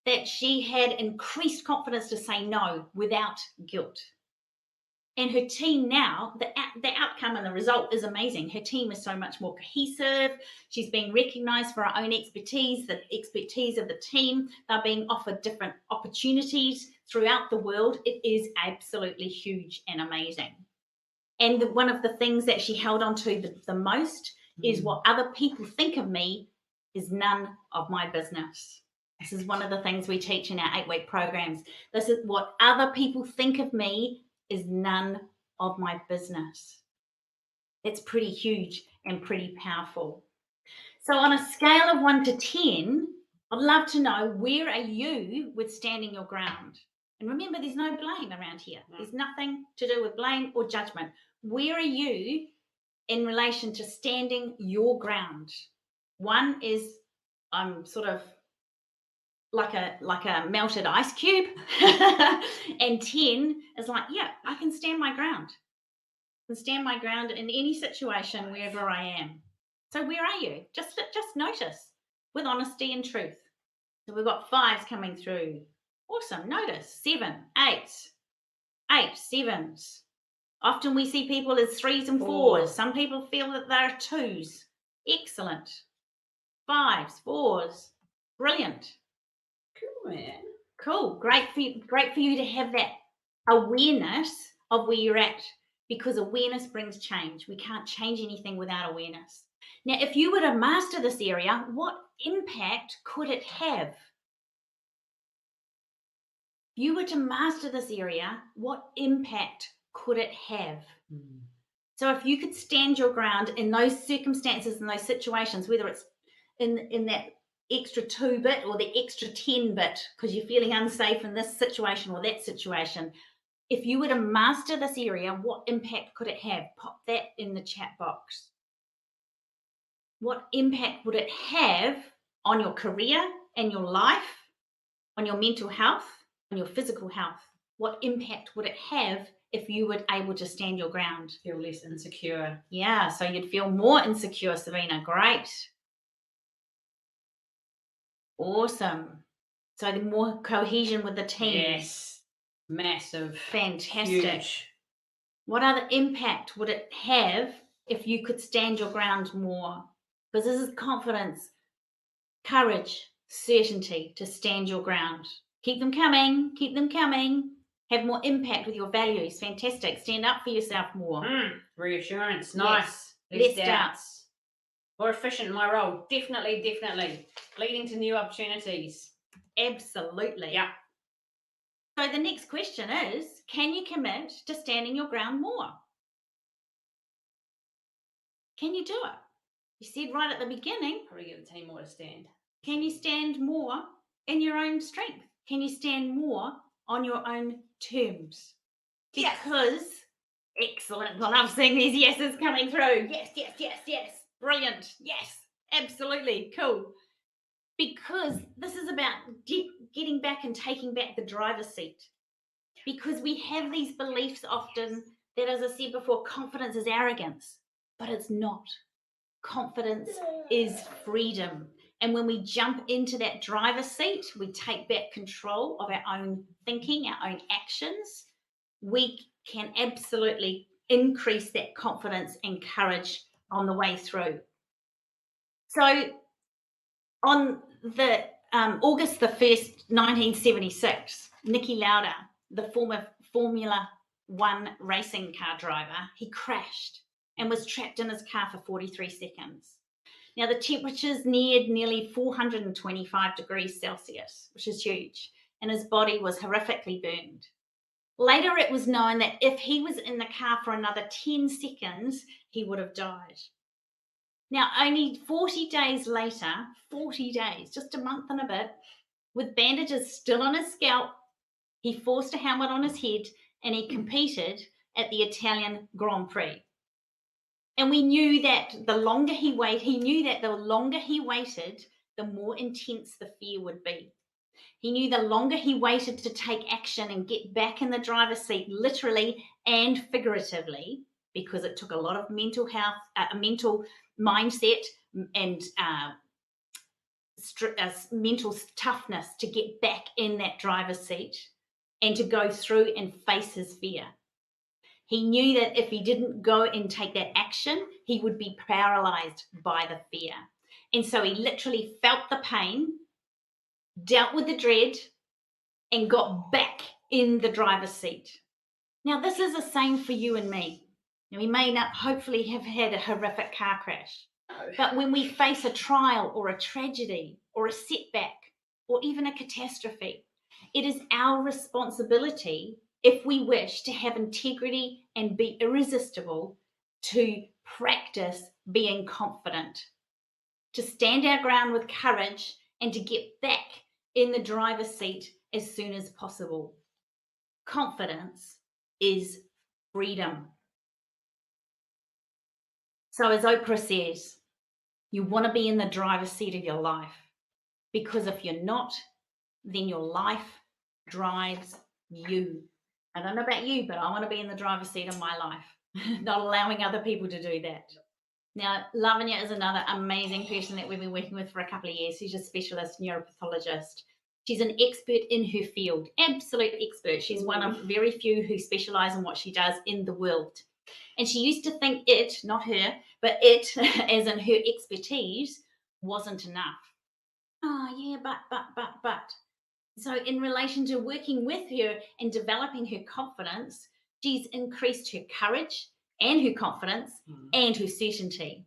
That she had increased confidence to say no without guilt. And her team now, the outcome and the result is amazing. Her team is so much more cohesive. She's being recognised for her own expertise, the expertise of the team. They're being offered different opportunities throughout the world. It is absolutely huge and amazing. And one of the things that she held on to the most is what other people think of me is none of my business. This is one of the things we teach in our 8-week programs. This is what other people think of me is none of my business. It's pretty huge and pretty powerful. So on a scale of 1 to 10, I'd love to know, where are you with standing your ground? And remember, there's no blame around here. There's nothing to do with blame or judgment. Where are you in relation to standing your ground? 1 is I'm sort of like a melted ice cube. And 10 is like, yeah, I can stand my ground. I can stand my ground in any situation wherever I am. So where are you? Just notice with honesty and truth. So we've got 5s coming through. Awesome. Notice 7, 8, 7s. Often we see people as 3s and 4s. Some people feel that they're 2s. Excellent. 5s, 4s. Brilliant. Cool, man. Cool. Great for you to have that awareness of where you're at, because awareness brings change. We can't change anything without awareness. Now, if you were to master this area, what impact could it have? If you were to master this area, what impact could it have? So if you could stand your ground in those circumstances, in those situations, whether it's in that extra 2-bit or the extra 10-bit, because you're feeling unsafe in this situation or that situation, if you were to master this area, what impact could it have? Pop that in the chat box. What impact would it have on your career and your life, on your mental health, on your physical health? What impact would it have if you were able to stand your ground? Feel less insecure. Yeah, so you'd feel more insecure, Savina. Great. Awesome. So the more cohesion with the team. Yes. Massive. Fantastic. Huge. What other impact would it have if you could stand your ground more? Because this is confidence, courage, certainty to stand your ground. Keep them coming. Keep them coming. Have more impact with your values. Fantastic. Stand up for yourself more. Reassurance. Nice. Less doubts. More efficient in my role. Definitely. Leading to new opportunities. Absolutely. Yeah. So the next question is, can you commit to standing your ground more? Can you do it? You said right at the beginning. Probably get the team more to stand. Can you stand more in your own strength? Can you stand more on your own terms? Because, excellent. I love seeing these yeses coming through. Yes. Brilliant. Yes, absolutely. Cool. Because this is about getting back and taking back the driver's seat. Because we have these beliefs often that, as I said before, confidence is arrogance, but it's not. Confidence is freedom. And when we jump into that driver's seat, we take back control of our own thinking, our own actions. We can absolutely increase that confidence and courage on the way through. So on the August the 1st, 1976, Niki Lauda, the former Formula One racing car driver, he crashed and was trapped in his car for 43 seconds. Now, the temperatures neared nearly 425 degrees Celsius, which is huge, and his body was horrifically burned. Later, it was known that if he was in the car for another 10 seconds, he would have died. Now, only 40 days later, 40 days, just a month and a bit, with bandages still on his scalp, he forced a helmet on his head and he competed at the Italian Grand Prix. And we knew that the longer he waited, the more intense the fear would be. He knew the longer he waited to take action and get back in the driver's seat, literally and figuratively, because it took a lot of mental health, mental mindset and mental toughness to get back in that driver's seat and to go through and face his fear. He knew that if he didn't go and take that action, he would be paralyzed by the fear. And so he literally felt the pain, dealt with the dread, and got back in the driver's seat. Now, this is the same for you and me. Now, we may not hopefully have had a horrific car crash, but when we face a trial or a tragedy or a setback, or even a catastrophe. It is our responsibility, if we wish to have integrity and be irresistible, to practice being confident, to stand our ground with courage, and to get back in the driver's seat as soon as possible. Confidence is freedom. So, as Oprah says, you want to be in the driver's seat of your life, because if you're not, then your life drives you. I don't know about you, but I want to be in the driver's seat of my life, not allowing other people to do that. Now, Lavanya is another amazing person that we've been working with for a couple of years. She's a specialist neuropathologist. She's an expert in her field, absolute expert. She's one of very few who specialize in what she does in the world. And she used to think it, not her, but it, as in her expertise, wasn't enough. Oh, yeah, but. So in relation to working with her and developing her confidence, she's increased her courage and her confidence and her certainty.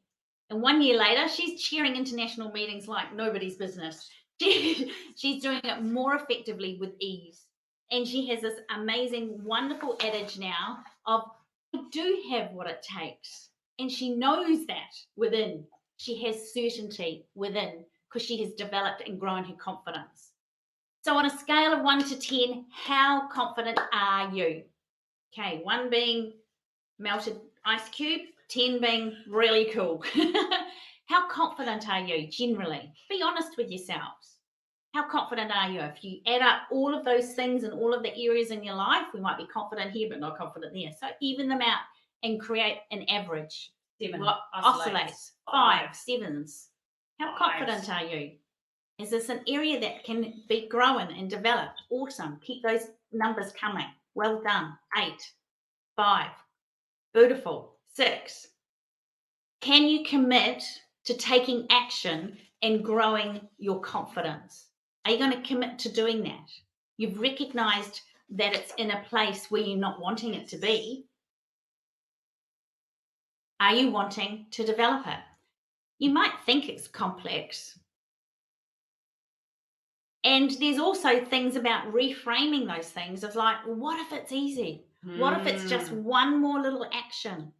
And 1 year later, she's chairing international meetings like nobody's business. She's doing it more effectively with ease. And she has this amazing, wonderful adage now of, I do have what it takes. And she knows that within. She has certainty within because she has developed and grown her confidence. So on a scale of 1 to 10, how confident are you? Okay, 1 being melted ice cube, 10 being really cool. How confident are you generally? Be honest with yourselves. How confident are you? If you add up all of those things and all of the areas in your life, we might be confident here but not confident there. So even them out and create an average. 7. What oscillates? 5, 7s. How confident are you? Is this an area that can be grown and developed? Awesome. Keep those numbers coming. Well done. 8, 5. Beautiful. 6. Can you commit to taking action and growing your confidence? Are you going to commit to doing that? You've recognized that it's in a place where you're not wanting it to be. Are you wanting to develop it? You might think it's complex. And there's also things about reframing those things of like, what if it's easy? What if it's just one more little action?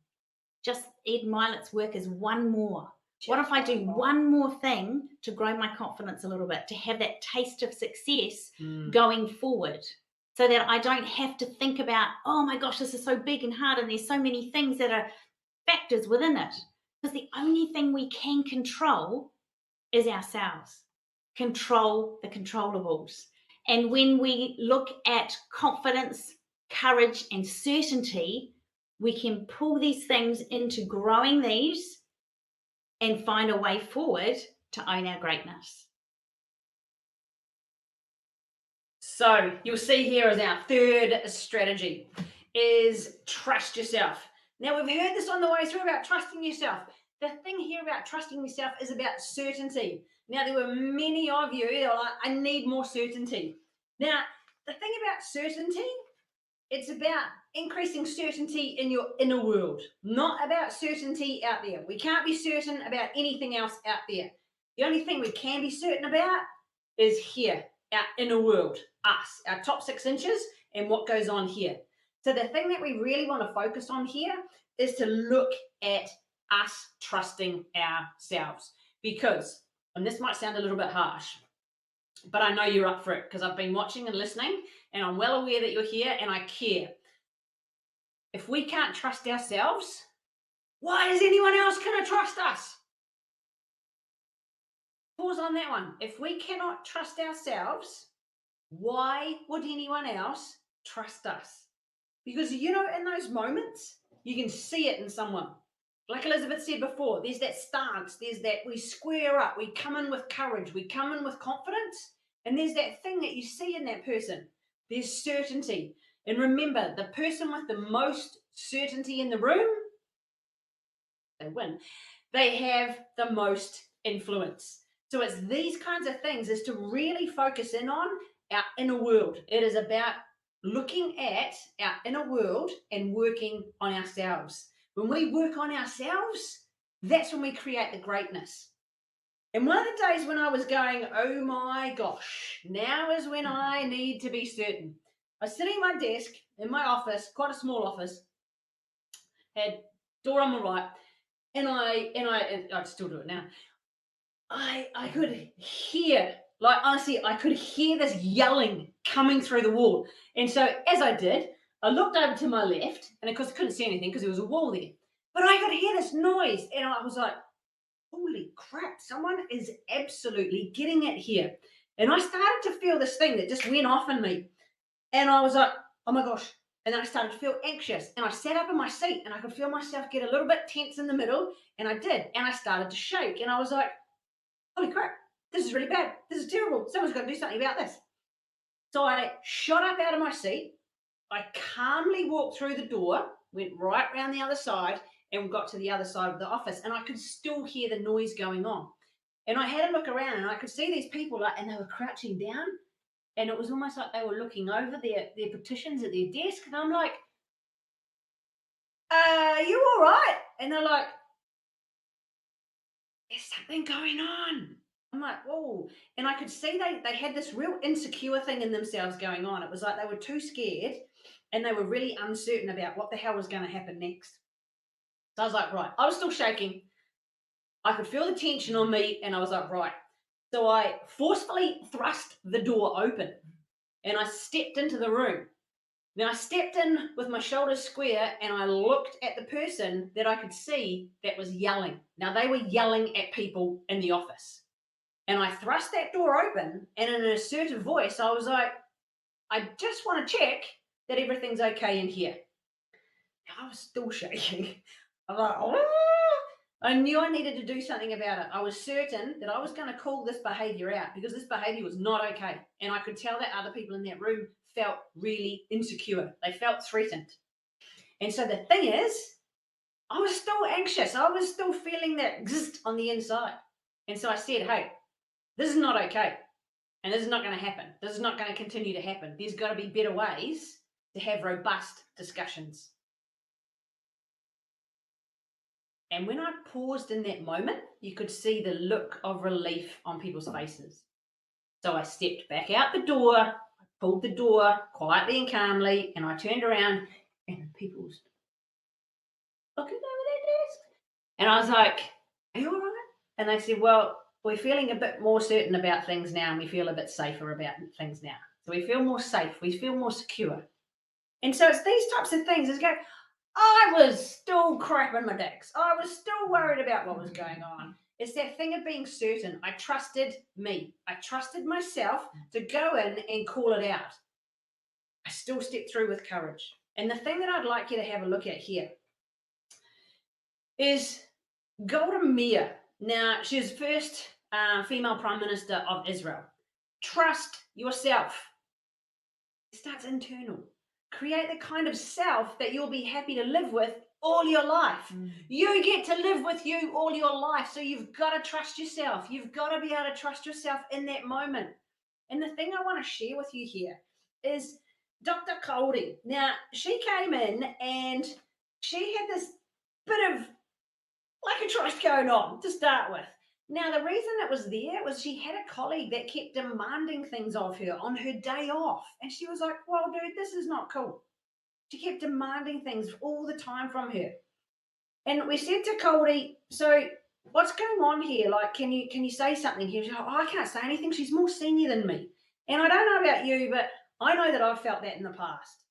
Just Ed Milet's work is one more. What if I do one more thing to grow my confidence a little bit, to have that taste of success going forward, so that I don't have to think about, oh my gosh, this is so big and hard and there's so many things that are factors within it. Because the only thing we can control is ourselves. Control the controllables. And when we look at confidence, courage, and certainty, we can pull these things into growing these and find a way forward to own our greatness. So you'll see here is our 3rd strategy, is trust yourself. Now we've heard this on the way through about trusting yourself. The thing here about trusting yourself is about certainty. Now, there were many of you that are like, I need more certainty. Now, the thing about certainty, it's about increasing certainty in your inner world, not about certainty out there. We can't be certain about anything else out there. The only thing we can be certain about is here, our inner world, us, our top 6 inches, and what goes on here. So the thing that we really want to focus on here is to look at us trusting ourselves. Because, and this might sound a little bit harsh, but I know you're up for it because I've been watching and listening, and I'm well aware that you're here and I care. If we can't trust ourselves, why is anyone else going to trust us? Pause on that one. If we cannot trust ourselves, why would anyone else trust us? Because, you know, in those moments, you can see it in someone. Like Elizabeth said before, there's that stance, there's that we square up, we come in with courage, we come in with confidence, and there's that thing that you see in that person. There's certainty. And remember, the person with the most certainty in the room, they win. They have the most influence. So it's these kinds of things, is to really focus in on our inner world. It is about looking at our inner world and working on ourselves. When we work on ourselves, that's when we create the greatness. And one of the days when I was going, oh my gosh, now is when I need to be certain. I was sitting at my desk in my office, quite a small office, had door on the right, and I still do it now. I could hear, like honestly, I could hear this yelling coming through the wall. And so as I did, I looked over to my left, and of course I couldn't see anything because there was a wall there. But I could hear this noise, and I was like, holy crap, someone is absolutely getting it here. And I started to feel this thing that just went off in me. And I was like, oh my gosh. And then I started to feel anxious. And I sat up in my seat and I could feel myself get a little bit tense in the middle. And I did. And I started to shake. And I was like, holy crap, this is really bad. This is terrible. Someone's got to do something about this. So I shot up out of my seat. I calmly walked through the door, went right around the other side, and got to the other side of the office. And I could still hear the noise going on. And I had a look around and I could see these people, and they were crouching down. And it was almost like they were looking over their petitions at their desk. And I'm like, you all right? And they're like, there's something going on. I'm like, whoa. And I could see they had this real insecure thing in themselves going on. It was like they were too scared and they were really uncertain about what the hell was going to happen next. So I was like, right. I was still shaking. I could feel the tension on me. And I was like, right. So I forcefully thrust the door open and I stepped into the room. Now I stepped in with my shoulders square and I looked at the person that I could see that was yelling. Now they were yelling at people in the office. And I thrust that door open and in an assertive voice, I was like, I just want to check that everything's okay in here. Now I was still shaking. I was like, oh. I knew I needed to do something about it. I was certain that I was going to call this behavior out because this behavior was not okay. And I could tell that other people in that room felt really insecure. They felt threatened. And so the thing is, I was still anxious. I was still feeling that zzzt on the inside. And so I said, hey, this is not okay. And this is not going to happen. This is not going to continue to happen. There's got to be better ways to have robust discussions. And when I paused in that moment, you could see the look of relief on people's faces. So I stepped back out the door, I pulled the door quietly and calmly, and I turned around and people was looking over their desk. And I was like, are you all right? And they said, well, we're feeling a bit more certain about things now and we feel a bit safer about things now. So we feel more safe, we feel more secure. And so it's these types of things. It's going, I was still crapping my dicks. I was still worried about what was going on. It's that thing of being certain. I trusted me. I trusted myself to go in and call it out. I still stepped through with courage. And the thing that I'd like you to have a look at here is Golda Meir. Now, she's the first female Prime Minister of Israel. Trust yourself. It starts internal. Create the kind of self that you'll be happy to live with all your life. You get to live with you all your life. So you've got to trust yourself. You've got to be able to trust yourself in that moment. And the thing I want to share with you here is Dr. Goldie. Now, she came in and she had this bit of lack of trust going on to start with. Now, the reason it was there was she had a colleague that kept demanding things of her on her day off. And she was like, well, dude, this is not cool. She kept demanding things all the time from her. And we said to Goldie, so what's going on here? Like, can you say something here? She's like, oh, I can't say anything. She's more senior than me. And I don't know about you, but I know that I've felt that in the past.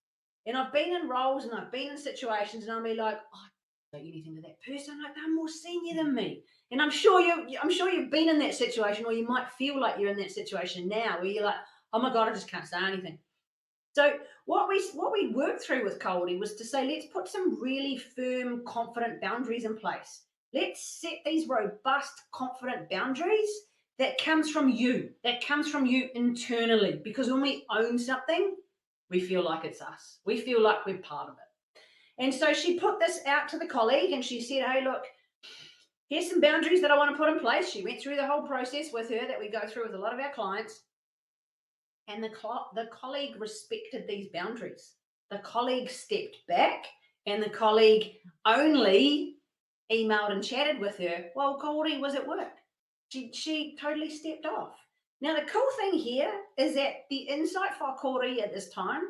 And I've been in roles and I've been in situations and I'll be like, oh, I don't say anything to that person. Like, they're more senior than me. And I'm sure you've been in that situation, or you might feel like you're in that situation now where you're like, oh my God, I just can't say anything. So what we worked through with Goldie was to say, let's put some really firm, confident boundaries in place. Let's set these robust, confident boundaries that comes from you, internally. Because when we own something, we feel like it's us. We feel like we're part of it. And so she put this out to the colleague and she said, hey, look, here's some boundaries that I want to put in place. She went through the whole process with her that we go through with a lot of our clients. And the colleague respected these boundaries. The colleague stepped back and the colleague only emailed and chatted with her while Goldie was at work. She totally stepped off. Now, the cool thing here is that the insight for Corey at this time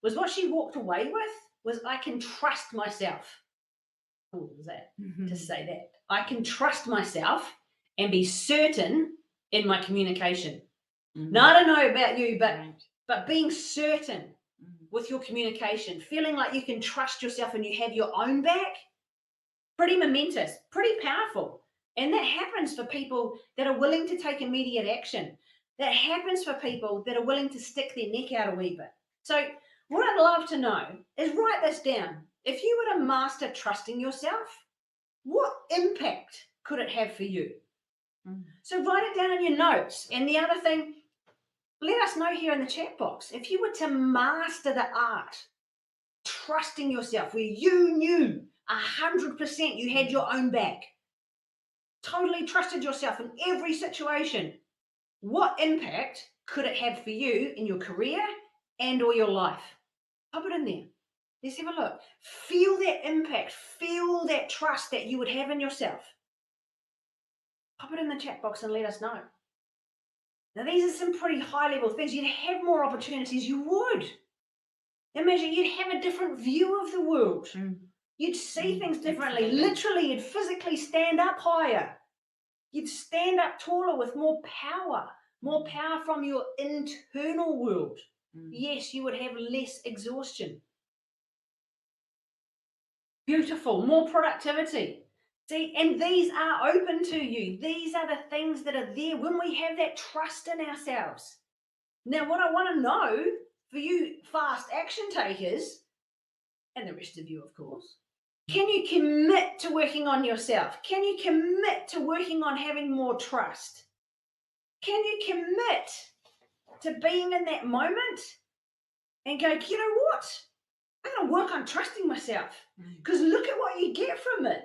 was what she walked away with was, I can trust myself. Cool was that to say that. I can trust myself and be certain in my communication. Now, I don't know about you, but being certain with your communication, feeling like you can trust yourself and you have your own back, pretty momentous, pretty powerful. And that happens for people that are willing to take immediate action. That happens for people that are willing to stick their neck out a wee bit. So what I'd love to know is, write this down. If you were to master trusting yourself, what impact could it have for you? So write it down in your notes. And the other thing, let us know here in the chat box. If you were to master the art, trusting yourself, where you knew 100% you had your own back, totally trusted yourself in every situation, what impact could it have for you in your career and or your life? Pop it in there. Let's have a look. Feel that impact. Feel that trust that you would have in yourself. Pop it in the chat box and let us know. Now, these are some pretty high-level things. You'd have more opportunities. You would. Imagine you'd have a different view of the world. You'd see things differently. Absolutely. Literally, you'd physically stand up higher. You'd stand up taller with more power from your internal world. Yes, you would have less exhaustion. Beautiful, more productivity. See, and these are open to you. These are the things that are there when we have that trust in ourselves. Now, what I want to know for you fast action takers, and the rest of you, of course, can you commit to working on yourself? Can you commit to working on having more trust? Can you commit to being in that moment and go, you know what? I'm going to work on trusting myself, because look at what you get from it.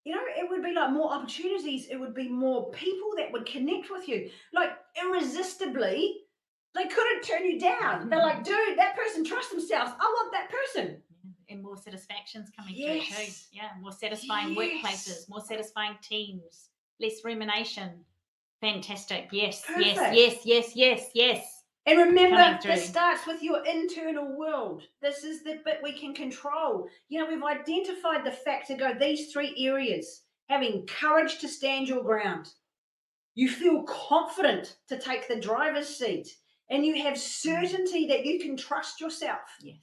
You know, it would be like more opportunities. It would be more people that would connect with you. Like, irresistibly, they couldn't turn you down. They're like, dude, that person trusts themselves. I want that person. And more satisfactions coming through too. Yeah, more satisfying workplaces, more satisfying teams, less rumination. Fantastic. Yes, Perfect. yes. And remember, this starts with your internal world. This is the bit we can control. You know, we've identified the fact to go these 3 areas. Having courage to stand your ground. You feel confident to take the driver's seat. And you have certainty that you can trust yourself. Yes.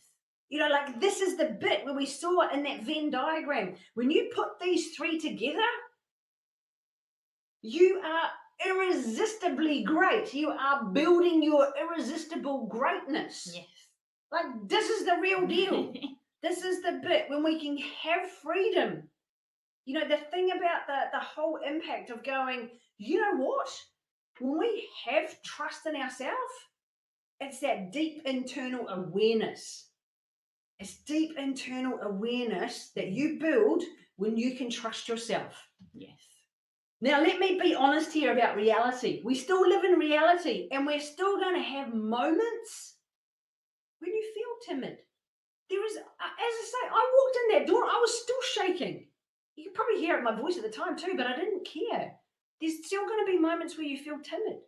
You know, like, this is the bit where we saw it in that Venn diagram. When you put these 3 together, you are irresistibly great. You are building your irresistible greatness. Yes. Like, this is the real deal. This is the bit when we can have freedom. You know, the thing about the whole impact of going, you know what? When we have trust in ourselves, it's that deep internal awareness. It's deep internal awareness that you build when you can trust yourself. Yes. Now, let me be honest here about reality. We still live in reality, and we're still going to have moments when you feel timid. There is, as I say, I walked in that door, I was still shaking. You can probably hear it in my voice at the time too, but I didn't care. There's still going to be moments where you feel timid.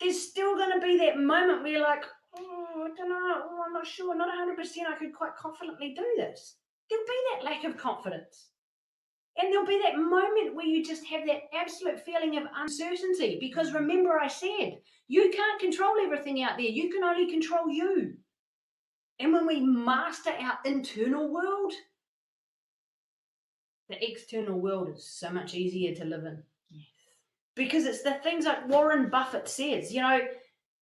There's still going to be that moment where you're like, oh, I don't know, oh, I'm not sure, not 100% I could quite confidently do this. There'll be that lack of confidence. And there'll be that moment where you just have that absolute feeling of uncertainty, because remember I said, you can't control everything out there. You can only control you. And when we master our internal world, the external world is so much easier to live in. Yes. Because it's the things like Warren Buffett says, you know,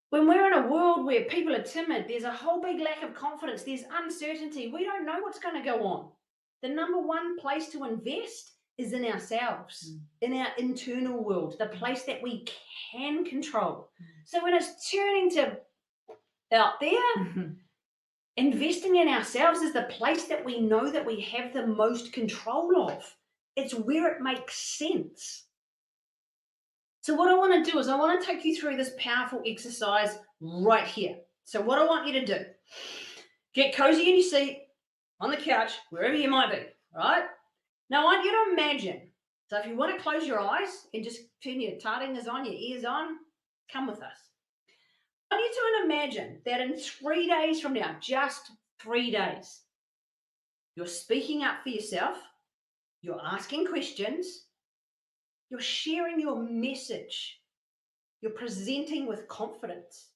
when we're in a world where people are timid, there's a whole big lack of confidence, there's uncertainty, we don't know what's going to go on. The number one place to invest is in ourselves, in our internal world, the place that we can control. So when it's turning to out there, investing in ourselves is the place that we know that we have the most control of. It's where it makes sense. So what I want to do is I want to take you through this powerful exercise right here. So what I want you to do, get cozy in your seat, on the couch, wherever you might be, right? Now I want you to imagine So if you want to close your eyes and just turn your taringas on, your ears on, come with us. I want you to imagine that in 3 days from now, just 3 days, you're speaking up for yourself, you're asking questions, you're sharing your message, you're presenting with confidence,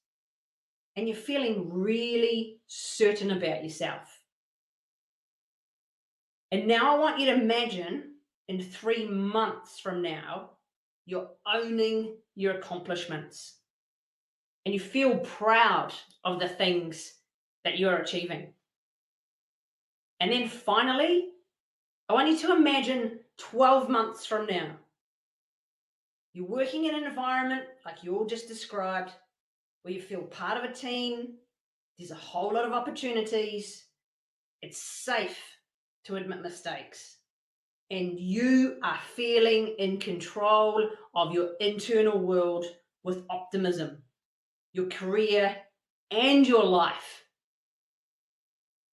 and you're feeling really certain about yourself. And now I want you to imagine in 3 months from now, you're owning your accomplishments and you feel proud of the things that you're achieving. And then finally, I want you to imagine 12 months from now, you're working in an environment like you all just described, where you feel part of a team, there's a whole lot of opportunities, it's safe to admit mistakes, and you are feeling in control of your internal world with optimism, your career and your life.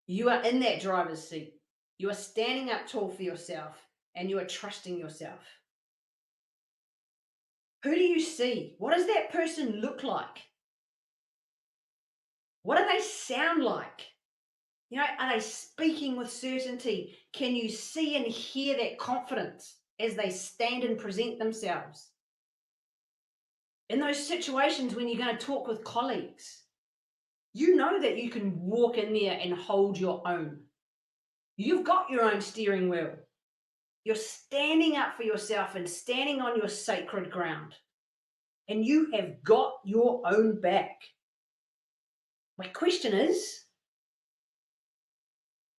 You are in that driver's seat. You are standing up tall for yourself and you are trusting yourself. Who do you see? What does that person look like? What do they sound like? You know, are they speaking with certainty? Can you see and hear that confidence as they stand and present themselves? In those situations when you're going to talk with colleagues, you know that you can walk in there and hold your own. You've got your own steering wheel. You're standing up for yourself and standing on your sacred ground. And you have got your own back. My question is,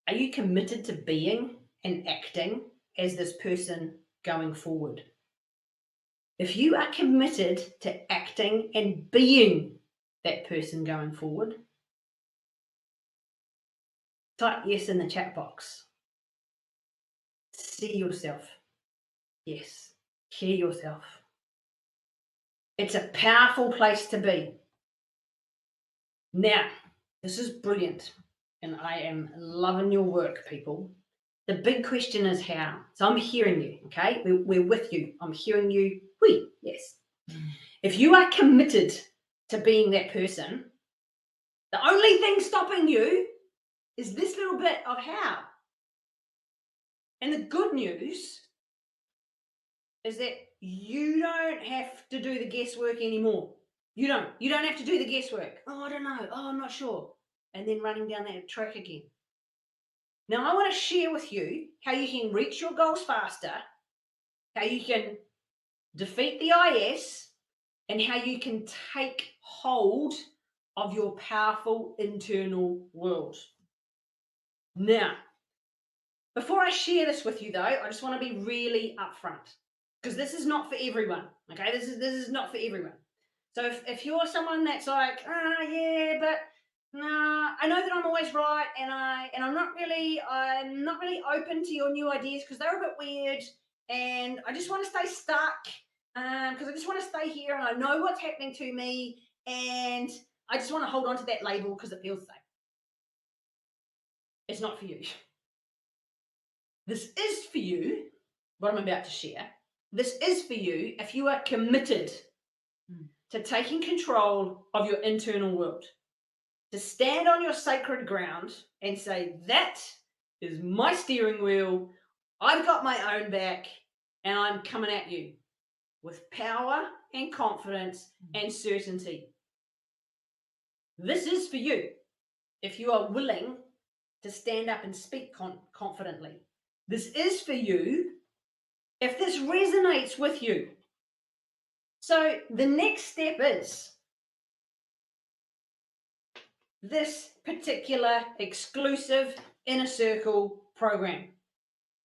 are you committed to being and acting as this person going forward? If you are committed to acting and being that person going forward, type yes in the chat box. See yourself. Yes. Hear yourself. It's a powerful place to be. Now, this is brilliant, and I am loving your work, people. The big question is how. So I'm hearing you, okay? We're with you. I'm hearing you. Yes. If you are committed to being that person, the only thing stopping you is this little bit of how. And the good news is that you don't have to do the guesswork anymore. You don't have to do the guesswork. Oh, I don't know. Oh, I'm not sure. And then running down that track again. Now, I want to share with you how you can reach your goals faster, how you can defeat the IS, and how you can take hold of your powerful internal world. Now, before I share this with you, though, I just want to be really upfront, because this is not for everyone. Okay, this is not for everyone. So if you're someone that's like, yeah, but nah, I know that I'm always right, and I'm not really open to your new ideas because they're a bit weird, and I just want to stay stuck because I just want to stay here, and I know what's happening to me, and I just want to hold on to that label because it feels safe. It's not for you. This is for you, what I'm about to share. This is for you if you are committed to taking control of your internal world, to stand on your sacred ground and say, that is my steering wheel, I've got my own back, and I'm coming at you with power and confidence and certainty. This is for you if you are willing to stand up and speak confidently. This is for you if this resonates with you. So the next step is this particular exclusive Inner Circle program.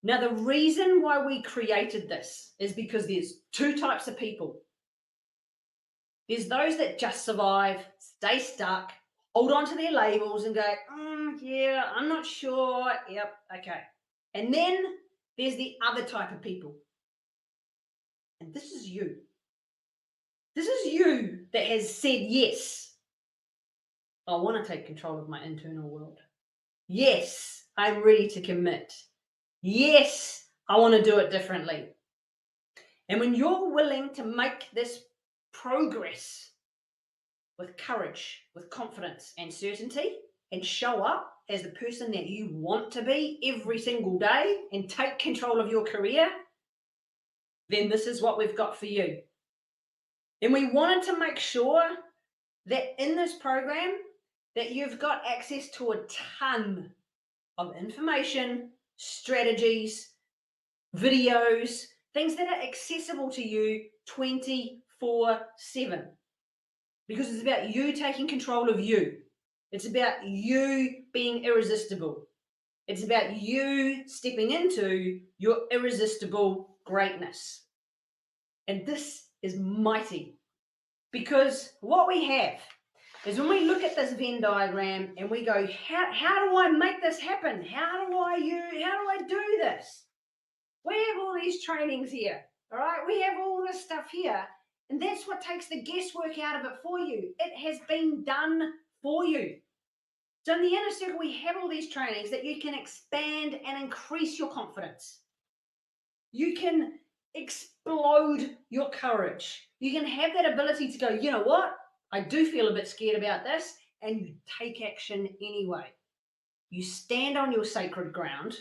Now, the reason why we created this is because there's two types of people. There's those that just survive, stay stuck, hold on to their labels and go, yeah, I'm not sure. Yep, okay. And then there's the other type of people. And this is you. This is you that has said, yes, I want to take control of my internal world. Yes, I'm ready to commit. Yes, I want to do it differently. And when you're willing to make this progress with courage, with confidence and certainty, and show up as the person that you want to be every single day and take control of your career, then this is what we've got for you. And we wanted to make sure that in this program that you've got access to a ton of information, strategies, videos, things that are accessible to you 24/7. Because it's about you taking control of you. It's about you being irresistible. It's about you stepping into your irresistible greatness. And this is mighty. Because what we have is when we look at this Venn diagram and we go, how do I make this happen? How do I do this? We have all these trainings here, all right? We have all this stuff here. And that's what takes the guesswork out of it for you. It has been done for you. So in the inner circle, we have all these trainings that you can expand and increase your confidence. You can explode your courage. You can have that ability to go, you know what? I do feel a bit scared about this, and you take action anyway. You stand on your sacred ground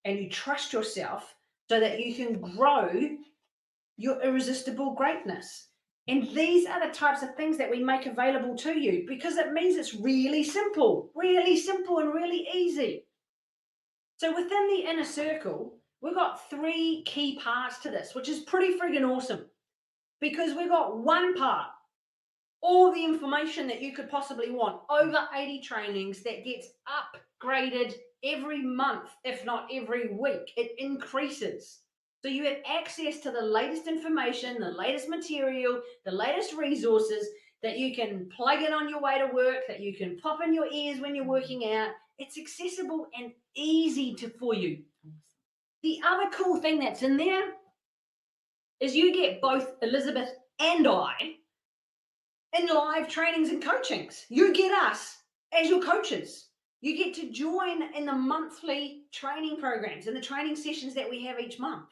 and you trust yourself so that you can grow your irresistible greatness. And these are the types of things that we make available to you because it means it's really simple and really easy. So within the inner circle, we've got 3 key parts to this, which is pretty friggin' awesome because we've got one part, all the information that you could possibly want, over 80 trainings that gets upgraded every month, if not every week. It increases. So you have access to the latest information, the latest material, the latest resources that you can plug in on your way to work, that you can pop in your ears when you're working out. It's accessible and easy for you. The other cool thing that's in there is you get both Elizabeth and I in live trainings and coachings. You get us as your coaches. You get to join in the monthly training programs and the training sessions that we have each month.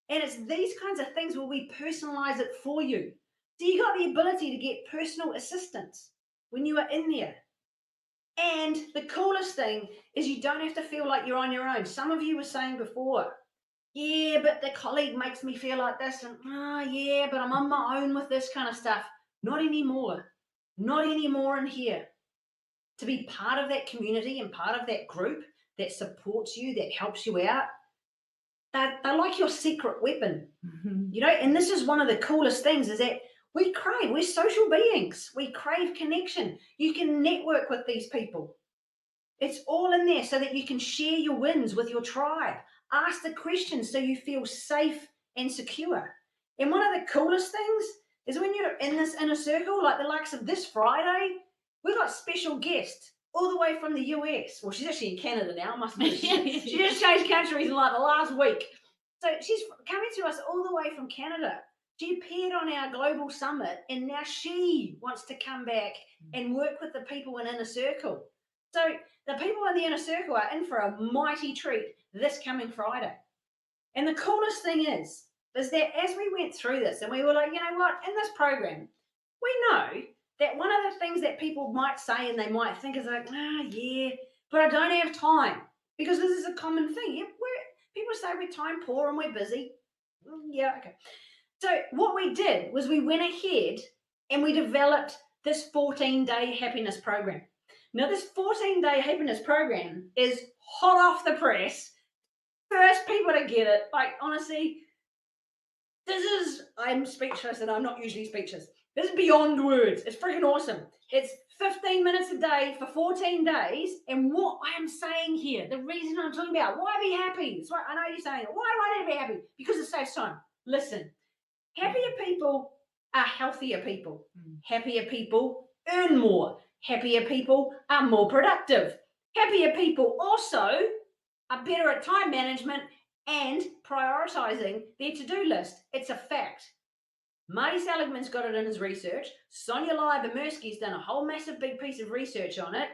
And it's these kinds of things where we personalize it for you. So you got the ability to get personal assistance when you are in there. And the coolest thing is you don't have to feel like you're on your own. Some of you were saying before, yeah, but the colleague makes me feel like this, and yeah, but I'm on my own with this kind of stuff. Not anymore. Not anymore in here. To be part of that community and part of that group that supports you, that helps you out, they're like your secret weapon. You know, and this is one of the coolest things is that we're social beings. We crave connection. You can network with these people. It's all in there so that you can share your wins with your tribe. Ask the questions so you feel safe and secure. And one of the coolest things is when you're in this inner circle, like the likes of this Friday, we've got special guests all the way from the US. Well, she's actually in Canada now. She just changed countries in like the last week. So she's coming to us all the way from Canada. She appeared on our global summit, and now she wants to come back and work with the people in Inner Circle. So the people in the Inner Circle are in for a mighty treat this coming Friday. And the coolest thing is that as we went through this and we were like, you know what, in this program, we know that one of the things that people might say and they might think is like, yeah, but I don't have time. Because this is a common thing. People say we're time poor and we're busy. Yeah, okay. So what we did was we went ahead and we developed this 14-day happiness program. Now, this 14-day happiness program is hot off the press. First people to get it. Like, honestly, I'm speechless, and I'm not usually speechless. This is beyond words. It's freaking awesome. It's 15 minutes a day for 14 days. And what I am saying here, the reason I'm talking about, why be happy? That's why I know you're saying it. Why do I need to be happy? Because it saves time. Listen, happier people are healthier people. Happier people earn more. Happier people are more productive. Happier people also are better at time management and prioritizing their to-do list. It's a fact. Marty Seligman's got it in his research. Sonia Lyubomirsky's done a whole massive big piece of research on it.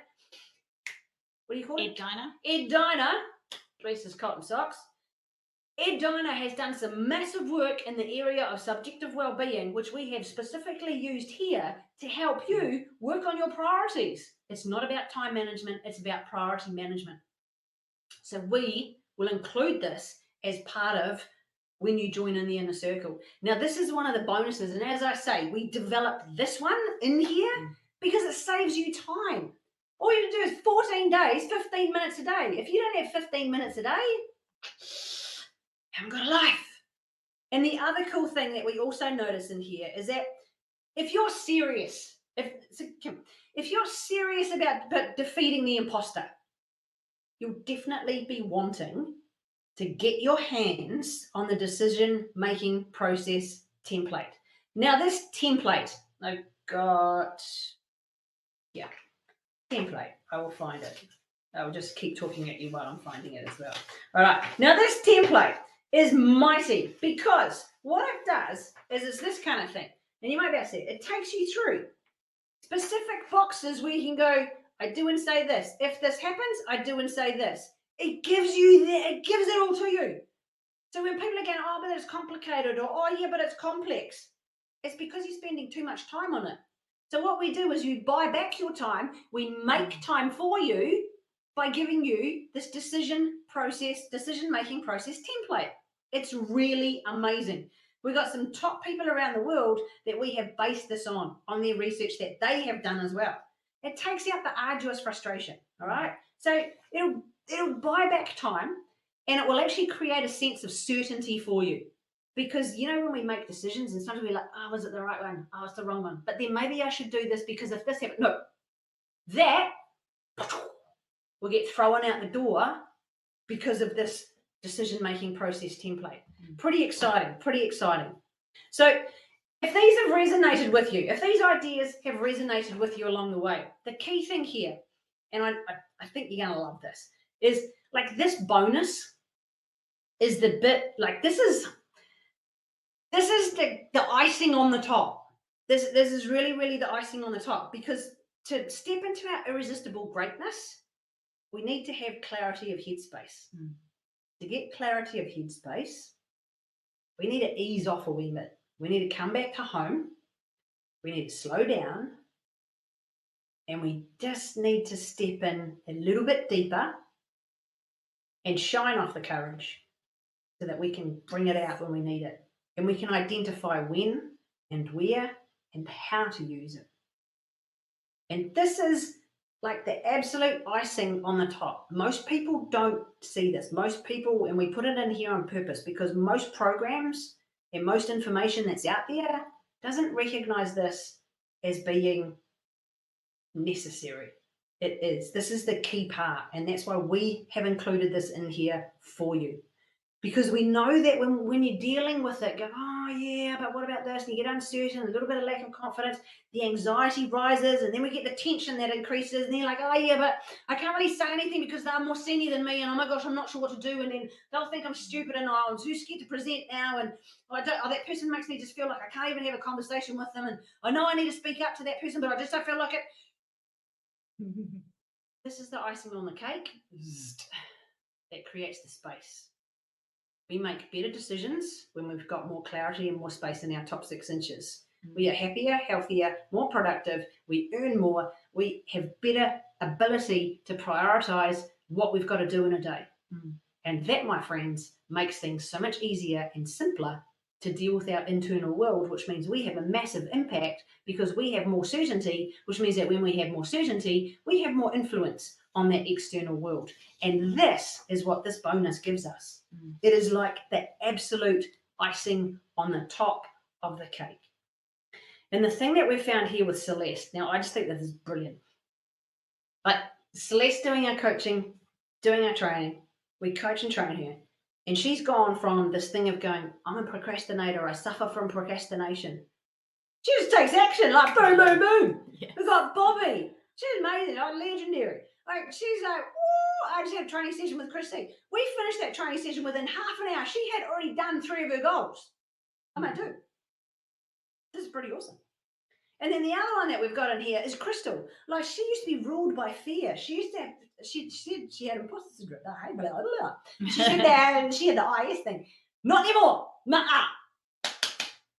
What do you call it? Ed Diner. Ed Diner, bless his cotton socks. Ed Diner has done some massive work in the area of subjective well-being, which we have specifically used here to help you work on your priorities. It's not about time management, it's about priority management. So we will include this as part of when you join in the inner circle. Now, this is one of the bonuses, and as I say, we developed this one in here because it saves you time. All you do is 14 days, 15 minutes a day. If you don't have 15 minutes a day, you haven't got a life. And the other cool thing that we also notice in here is that if you're serious, if you're serious about defeating the imposter, you'll definitely be wanting to get your hands on the decision-making process template. Now, this template, I've got, template. I will find it. I will just keep talking at you while I'm finding it as well. All right. Now, this template is mighty because what it does is it's this kind of thing. And you might be able to see it. It takes you through specific boxes where you can go, I do and say this. If this happens, I do and say this. It gives you it gives it all to you. So when people are going, oh, but it's complicated, or oh yeah, but it's complex, it's because you're spending too much time on it. So what we do is you buy back your time, we make time for you by giving you this decision-making process template. It's really amazing. We've got some top people around the world that we have based this on their research that they have done as well. It takes out the arduous frustration, all right? So it'll buy back time, and it will actually create a sense of certainty for you. Because, you know, when we make decisions and sometimes we're like, oh, was it the right one? Oh, it's the wrong one. But then maybe I should do this because if this happens, no. That will get thrown out the door because of this decision-making process template. Pretty exciting, pretty exciting. So if these have resonated with you, if these ideas have resonated with you along the way, the key thing here, and I think you're going to love this, is like this bonus is the bit, like this is the icing on the top. This is really, really the icing on the top, because to step into our irresistible greatness, we need to have clarity of headspace. To get clarity of headspace, we need to ease off a wee bit. We need to come back to home. We need to slow down. And we just need to step in a little bit deeper and shine off the courage so that we can bring it out when we need it. And we can identify when and where and how to use it. And this is like the absolute icing on the top. Most people don't see this. Most people, and we put it in here on purpose because most programs and most information that's out there doesn't recognize this as being necessary. It is. This is the key part, and that's why we have included this in here for you. Because we know that when you're dealing with it, go, oh yeah, but what about this? And you get uncertain, a little bit of lack of confidence, the anxiety rises, and then we get the tension that increases, and they're like, oh yeah, but I can't really say anything because they're more senior than me, and oh my gosh, I'm not sure what to do, and then they'll think I'm stupid, and I'm too scared to present now, and that person makes me just feel like I can't even have a conversation with them, and I know I need to speak up to that person, but I just don't feel like it. This is the icing on the cake that creates the space. We make better decisions when we've got more clarity and more space in our top 6 inches. We are happier, healthier, more productive. We earn more. We have better ability to prioritize what we've got to do in a day. And that, my friends, makes things so much easier and simpler to deal with our internal world, which means we have a massive impact because we have more certainty, which means that when we have more certainty, we have more influence on that external world. And this is what this bonus gives us. It is like the absolute icing on the top of the cake. And the thing that we found here with Celeste, now I just think this is brilliant. Like Celeste doing our coaching, doing our training, we coach and train her. And she's gone from this thing of going, I'm a procrastinator, I suffer from procrastination. She just takes action, like boom, boom, boom. Yes. We've got Bobby. She's amazing, like legendary. Like she's like, oh, I just had a training session with Christy. We finished that training session within half an hour. She had already done 3 of her goals. I might do. This is pretty awesome. And then the other one that we've got in here is Crystal. Like, she used to be ruled by fear. She used to have, she said she had imposter syndrome. Blah, blah, blah. She said that, and she had the IS thing. Not anymore. Nuh-uh.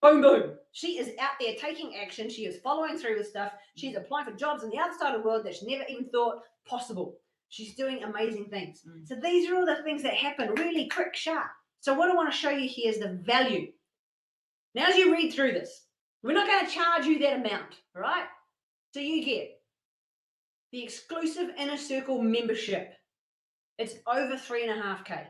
Boom, boom. She is out there taking action. She is following through with stuff. She's applying for jobs on the other side of the world that she never even thought possible. She's doing amazing things. So these are all the things that happen really quick, sharp. So what I want to show you here is the value. Now, as you read through this, we're not going to charge you that amount, all right? So you get the exclusive Inner Circle membership. It's over $3.5K.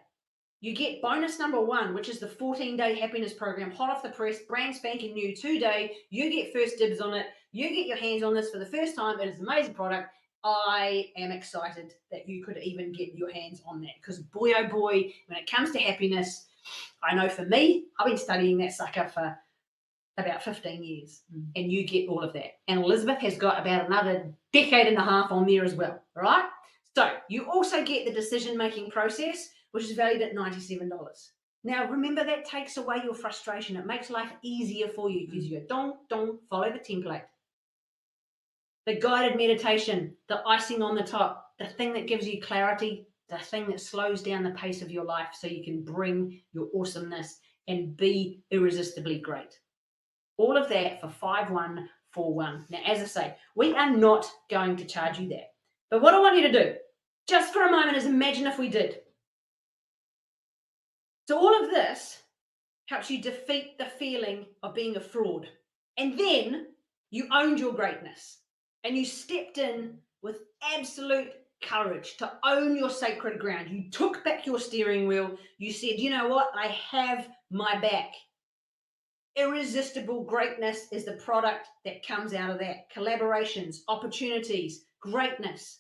You get bonus number 1, which is the 14-day happiness program, hot off the press, brand spanking new today. You get first dibs on it. You get your hands on this for the first time. It is an amazing product. I am excited that you could even get your hands on that, because boy, oh boy, when it comes to happiness, I know for me, I've been studying that sucker for about 15 years, and you get all of that. And Elizabeth has got about another decade and a half on there as well, all right? So you also get the decision-making process, which is valued at $97. Now, remember, that takes away your frustration. It makes life easier for you, because you go, don't follow the template. The guided meditation, the icing on the top, the thing that gives you clarity, the thing that slows down the pace of your life so you can bring your awesomeness and be irresistibly great. All of that for $5,141. Now, as I say, we are not going to charge you that. But what I want you to do, just for a moment, is imagine if we did. So all of this helps you defeat the feeling of being a fraud. And then you owned your greatness. And you stepped in with absolute courage to own your sacred ground. You took back your steering wheel. You said, you know what? I have my back. Irresistible greatness is the product that comes out of that. Collaborations, opportunities, greatness,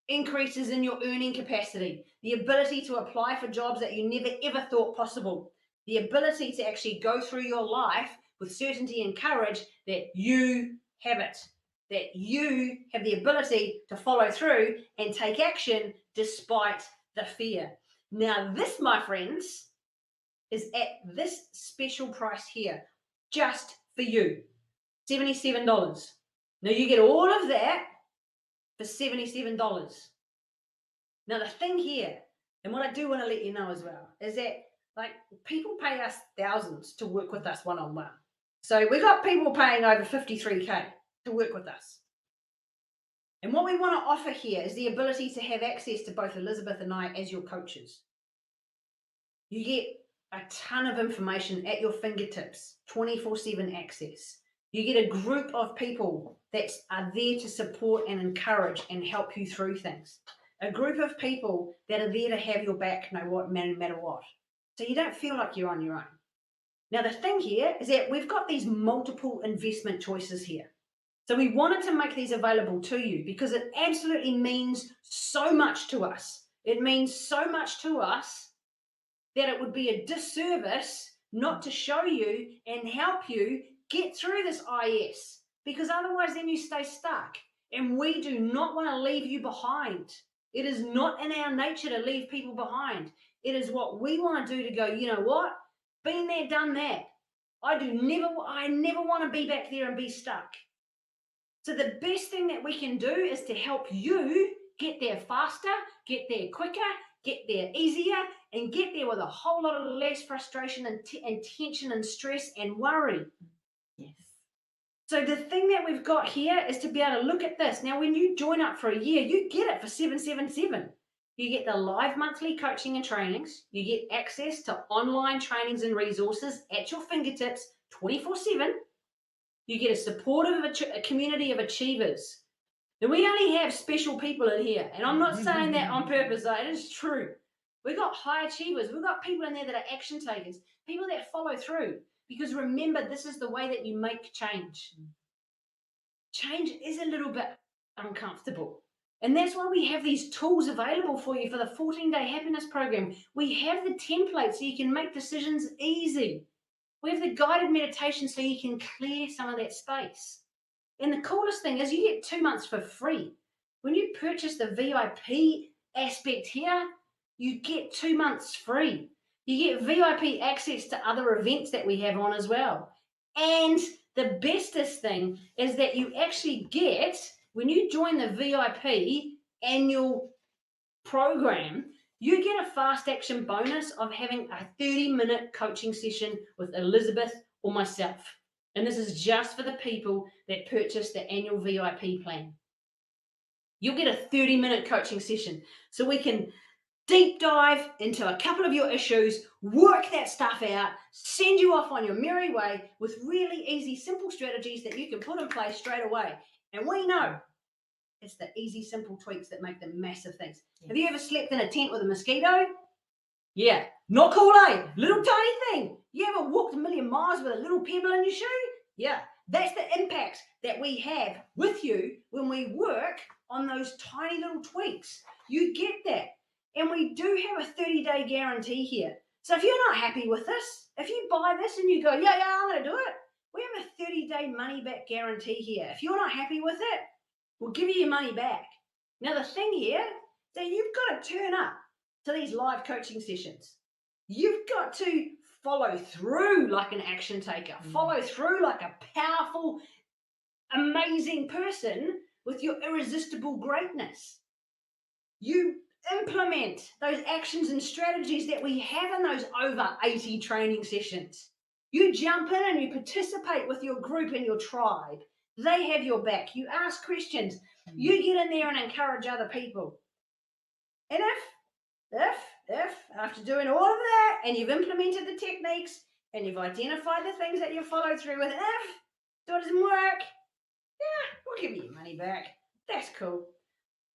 increases in your earning capacity, the ability to apply for jobs that you never ever thought possible, the ability to actually go through your life with certainty and courage that you have it, that you have the ability to follow through and take action despite the fear. Now, this, my friends, is at this special price here, just for you, $77. Now, you get all of that for $77. Now, the thing here, and what I do want to let you know as well, is that, like, people pay us thousands to work with us one-on-one. So we've got people paying over $53K to work with us. And what we want to offer here is the ability to have access to both Elizabeth and I as your coaches. You get a ton of information at your fingertips, 24/7 access. You get a group of people that are there to support and encourage and help you through things. A group of people that are there to have your back no matter what. So you don't feel like you're on your own. Now, the thing here is that we've got these multiple investment choices here. So we wanted to make these available to you because it absolutely means so much to us. It means so much to us that it would be a disservice not to show you and help you get through this IS, because otherwise then you stay stuck. And we do not want to leave you behind. It is not in our nature to leave people behind. It is what we want to do to go, you know what? Been there, done that. I never want to be back there and be stuck. So the best thing that we can do is to help you get there faster, get there quicker, get there easier, and get there with a whole lot of less frustration and tension and stress and worry. Yes. So the thing that we've got here is to be able to look at this. Now, when you join up for a year, you get it for $777. You get the live monthly coaching and trainings. You get access to online trainings and resources at your fingertips 24/7. You get a supportive a community of achievers. And we only have special people in here. And I'm not saying that on purpose, though. It is true. We've got high achievers. We've got people in there that are action takers, people that follow through. Because remember, this is the way that you make change. Change is a little bit uncomfortable. And that's why we have these tools available for you for the 14-day happiness program. We have the template so you can make decisions easy. We have the guided meditation so you can clear some of that space. And the coolest thing is you get 2 months for free. When you purchase the VIP aspect here, you get 2 months free. You get VIP access to other events that we have on as well. And the bestest thing is that you actually get, when you join the VIP annual program, you get a fast action bonus of having a 30-minute coaching session with Elizabeth or myself. And this is just for the people that purchase the annual VIP plan. You'll get a 30-minute coaching session so we can deep dive into a couple of your issues, work that stuff out, send you off on your merry way with really easy, simple strategies that you can put in place straight away. And we know it's the easy, simple tweaks that make the massive things. Yes. Have you ever slept in a tent with a mosquito? Yeah. Not cool, eh? Little tiny thing. You ever walked a million miles with a little pebble in your shoe? Yeah. That's the impact that we have with you when we work on those tiny little tweaks. You get that. And we do have a 30-day guarantee here. So if you're not happy with this, if you buy this and you go, yeah, I'm going to do it, we have a 30-day money-back guarantee here. If you're not happy with it, we'll give you your money back. Now, the thing here is that you've got to turn up to these live coaching sessions. You've got to follow through like an action taker, follow through like a powerful, amazing person with your irresistible greatness. You implement those actions and strategies that we have in those over 80 training sessions. You jump in and you participate with your group and your tribe. They have your back. You ask questions. You get in there and encourage other people. And if after doing all of that and you've implemented the techniques and you've identified the things that you followed through with, if it doesn't work, yeah, we'll give you your money back. That's cool.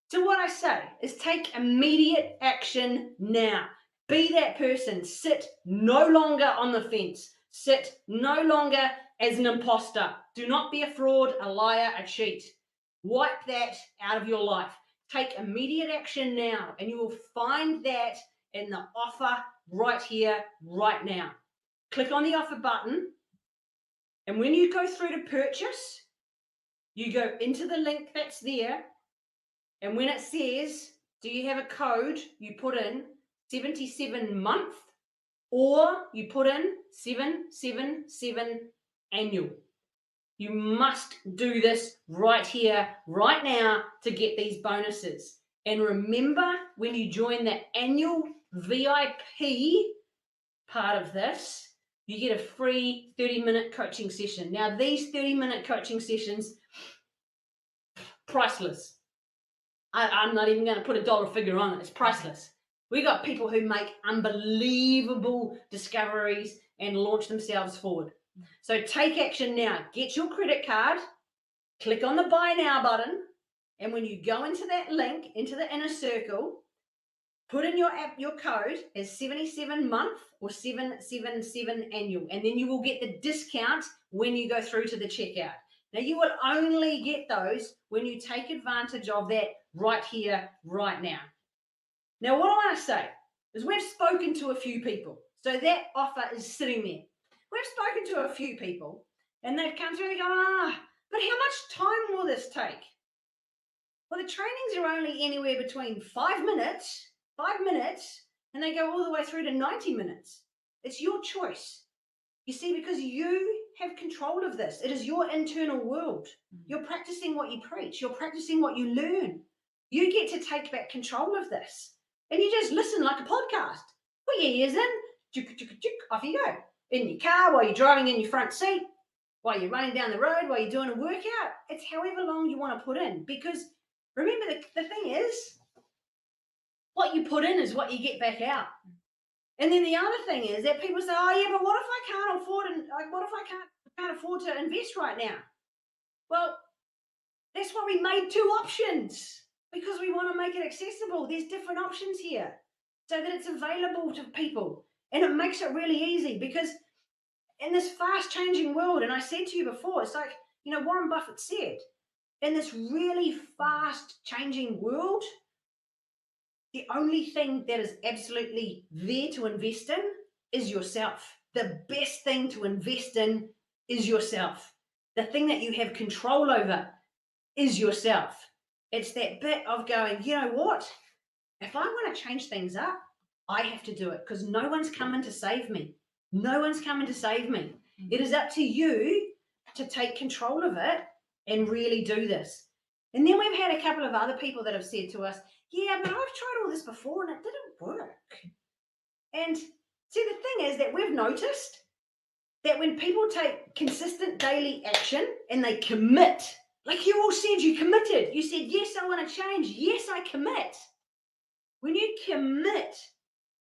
So what I say is take immediate action now. Be that person. Sit no longer on the fence. Sit no longer as an imposter. Do not be a fraud, a liar, a cheat. Wipe that out of your life. Take immediate action now, and you will find that in the offer right here, right now. Click on the offer button, and when you go through to purchase, you go into the link that's there, and when it says, do you have a code, you put in 77 month, or you put in 777 annual. You must do this right here, right now to get these bonuses. And remember, when you join the annual VIP part of this, you get a free 30-minute coaching session. Now, these 30-minute coaching sessions, priceless. I'm not even going to put a dollar figure on it. It's priceless. We got people who make unbelievable discoveries and launch themselves forward. So take action now. Get your credit card, click on the buy now button, and when you go into that link, into the inner circle, put in your app, your code as 77 month or 777 annual, and then you will get the discount when you go through to the checkout. Now, you will only get those when you take advantage of that right here, right now. Now, what I want to say is we've spoken to a few people. So that offer is sitting there. We've spoken to a few people, and they've come through and they go, but how much time will this take? Well, the trainings are only anywhere between 5 minutes, and they go all the way through to 90 minutes. It's your choice. You see, because you have control of this. It is your internal world. You're practicing what you preach. You're practicing what you learn. You get to take back control of this. And you just listen like a podcast. Put your ears in, off you go. In your car, while you're driving in your front seat, while you're running down the road, while you're doing a workout. It's however long you want to put in. Because remember, the thing is, what you put in is what you get back out. And then the other thing is that people say, oh yeah, but what if I can't afford can't afford to invest right now? Well, that's why we made 2 options, because we want to make it accessible. There's different options here so that it's available to people. And it makes it really easy, because in this fast changing world, and I said to you before, it's like, Warren Buffett said, in this really fast changing world, the only thing that is absolutely there to invest in is yourself. The best thing to invest in is yourself. The thing that you have control over is yourself. It's that bit of going, you know what? If I want to change things up, I have to do it, because no one's coming to save me. No one's coming to save me. It is up to you to take control of it and really do this. And then we've had a couple of other people that have said to us, yeah, but I've tried all this before and it didn't work. And see, the thing is that we've noticed that when people take consistent daily action and they commit, like you all said, you committed. You said, yes, I want to change. Yes, I commit. When you commit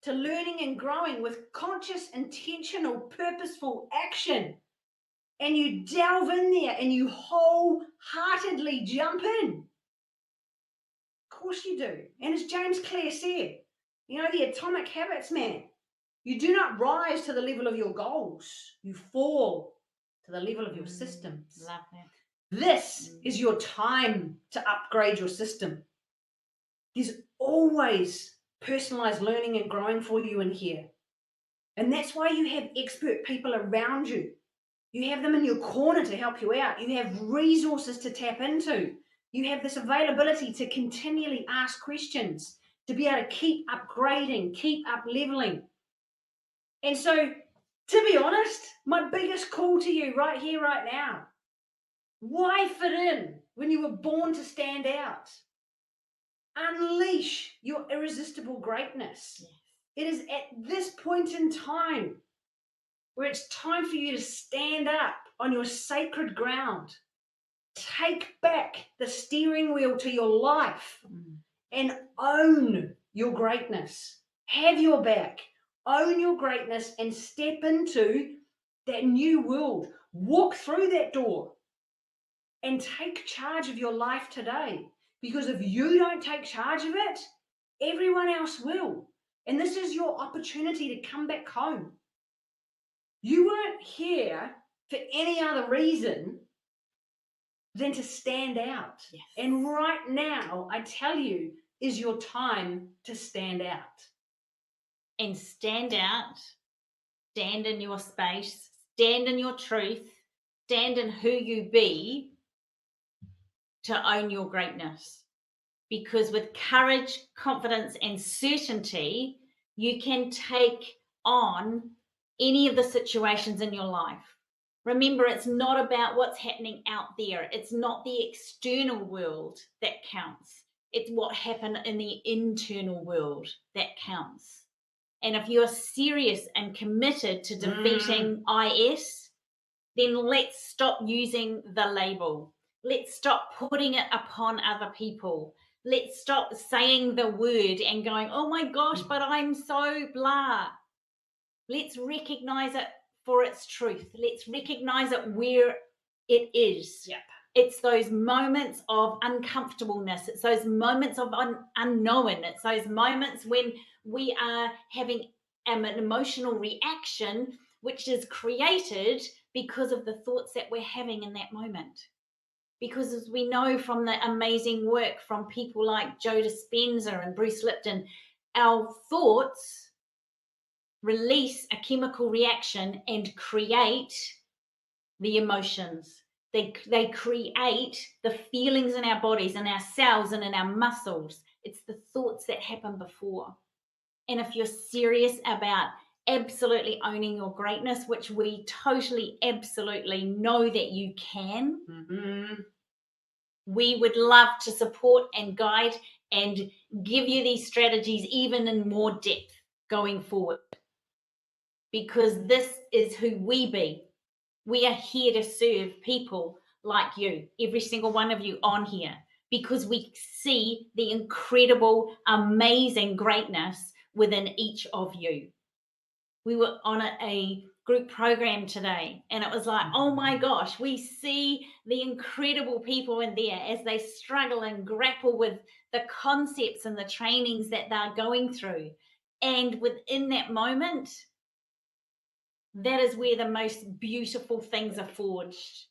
to learning and growing with conscious, intentional, purposeful action, and you delve in there and you wholeheartedly jump in, of course you do. And as James Clear said, you know, the atomic habits, man, you do not rise to the level of your goals. You fall to the level of your systems. Love that. This is your time to upgrade your system. There's always personalized learning and growing for you in here. And that's why you have expert people around you. You have them in your corner to help you out. You have resources to tap into. You have this availability to continually ask questions, to be able to keep upgrading, keep up leveling. And so, to be honest, my biggest call to you right here, right now, why fit in when you were born to stand out? Unleash your irresistible greatness. Yes. It is at this point in time where it's time for you to stand up on your sacred ground. Take back the steering wheel to your life and own your greatness. Have your back. Own your greatness and step into that new world. Walk through that door and take charge of your life today. Because if you don't take charge of it, everyone else will. And this is your opportunity to come back home. You weren't here for any other reason than to stand out. Yes. And right now, I tell you, is your time to stand out. And stand out, stand in your space, stand in your truth, stand in who you be to own your greatness. Because with courage, confidence, and certainty, you can take on any of the situations in your life. Remember, it's not about what's happening out there. It's not the external world that counts. It's what happened in the internal world that counts. And if you're serious and committed to defeating IS, then let's stop using the label. Let's stop putting it upon other people. Let's stop saying the word and going, oh my gosh, but I'm so blah. Let's recognize it for its truth. Let's recognize it where it is. Yep. It's those moments of uncomfortableness. It's those moments of unknown. It's those moments when we are having an emotional reaction, which is created because of the thoughts that we're having in that moment. Because as we know from the amazing work from people like Joe Dispenza and Bruce Lipton, our thoughts release a chemical reaction and create the emotions. They create the feelings in our bodies, in our cells, and in our muscles. It's the thoughts that happen before. And if you're serious about absolutely owning your greatness, which we totally, absolutely know that you can, we would love to support and guide and give you these strategies even in more depth going forward. Because this is who we be. We are here to serve people like you, every single one of you on here, because we see the incredible, amazing greatness within each of you. We were on a group program today, and it was like, oh my gosh, we see the incredible people in there as they struggle and grapple with the concepts and the trainings that they're going through. And within that moment, that is where the most beautiful things are forged.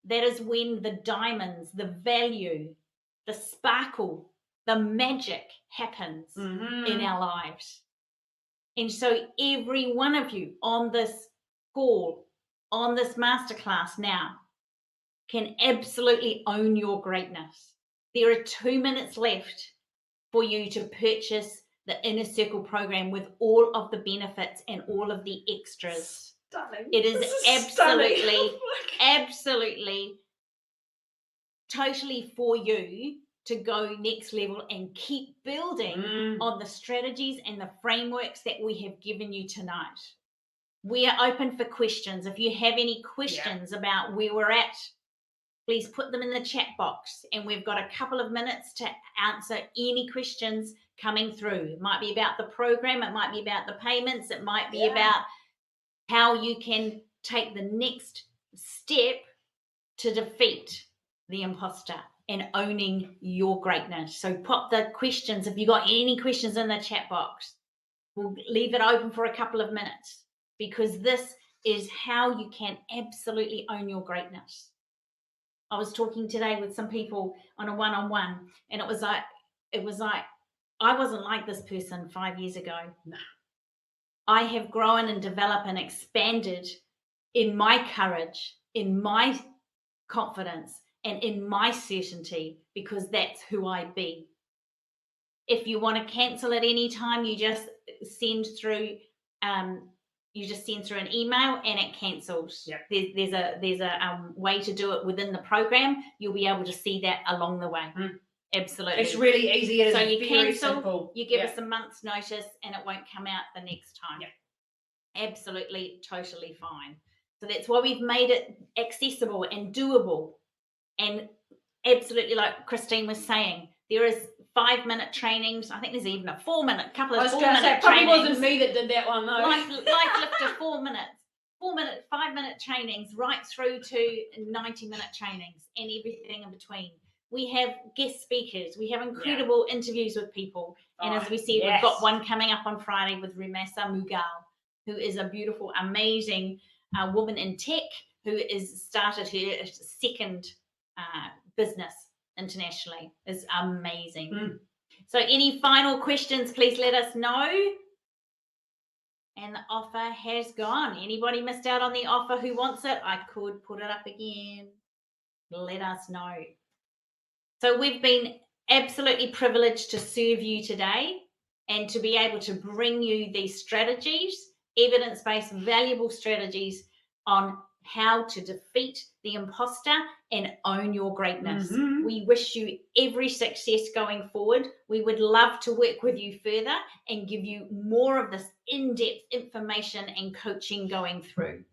That is when the diamonds, the value, the sparkle, the magic happens in our lives. And so every one of you on this call, on this masterclass now, can absolutely own your greatness. There are 2 minutes left for you to purchase the Inner Circle program with all of the benefits and all of the extras. stunning. It is This stunning. absolutely, totally for you to go next level and keep building on the strategies and the frameworks that we have given you tonight. We are open for questions. If you have any questions about where we're at, please put them in the chat box, and we've got a couple of minutes to answer any questions coming through. It might be about the program, it might be about the payments, it might be about how you can take the next step to defeat the imposter and owning your greatness. So pop the questions. If you got any questions in the chat box, we'll leave it open for a couple of minutes, because this is how you can absolutely own your greatness. I was talking today with some people on a one-on-one, and it was like I wasn't like this person 5 years ago. No. I have grown and developed and expanded in my courage, in my confidence, and in my certainty, because that's who I be. If you want to cancel at any time, you just send through an email and it cancels. Yep. There's a way to do it within the program. You'll be able to see that along the way. Absolutely. It's really easy. It so is you very cancel, simple. you give us a month's notice, and it won't come out the next time. Yep. Absolutely, totally fine. So that's why we've made it accessible and doable. And absolutely, like Christine was saying, there is 5-minute trainings. I think there's even a 4-minute, couple of 4-minute trainings. Probably wasn't me that did that one, though. Life Lifter 4 minutes. 5-minute trainings, right through to 90-minute trainings, and everything in between. We have guest speakers. We have incredible interviews with people. And as we said, we've got one coming up on Friday with Remasa Mughal, who is a beautiful, amazing woman in tech who is started her second business internationally. Is amazing. So any final questions, please let us know. And the offer has gone. Anybody missed out on the offer who wants it? I could put it up again. Let us know. So we've been absolutely privileged to serve you today and to be able to bring you these strategies, evidence-based, valuable strategies on how to defeat the imposter and own your greatness. We wish you every success going forward. We would love to work with you further and give you more of this in-depth information and coaching going through.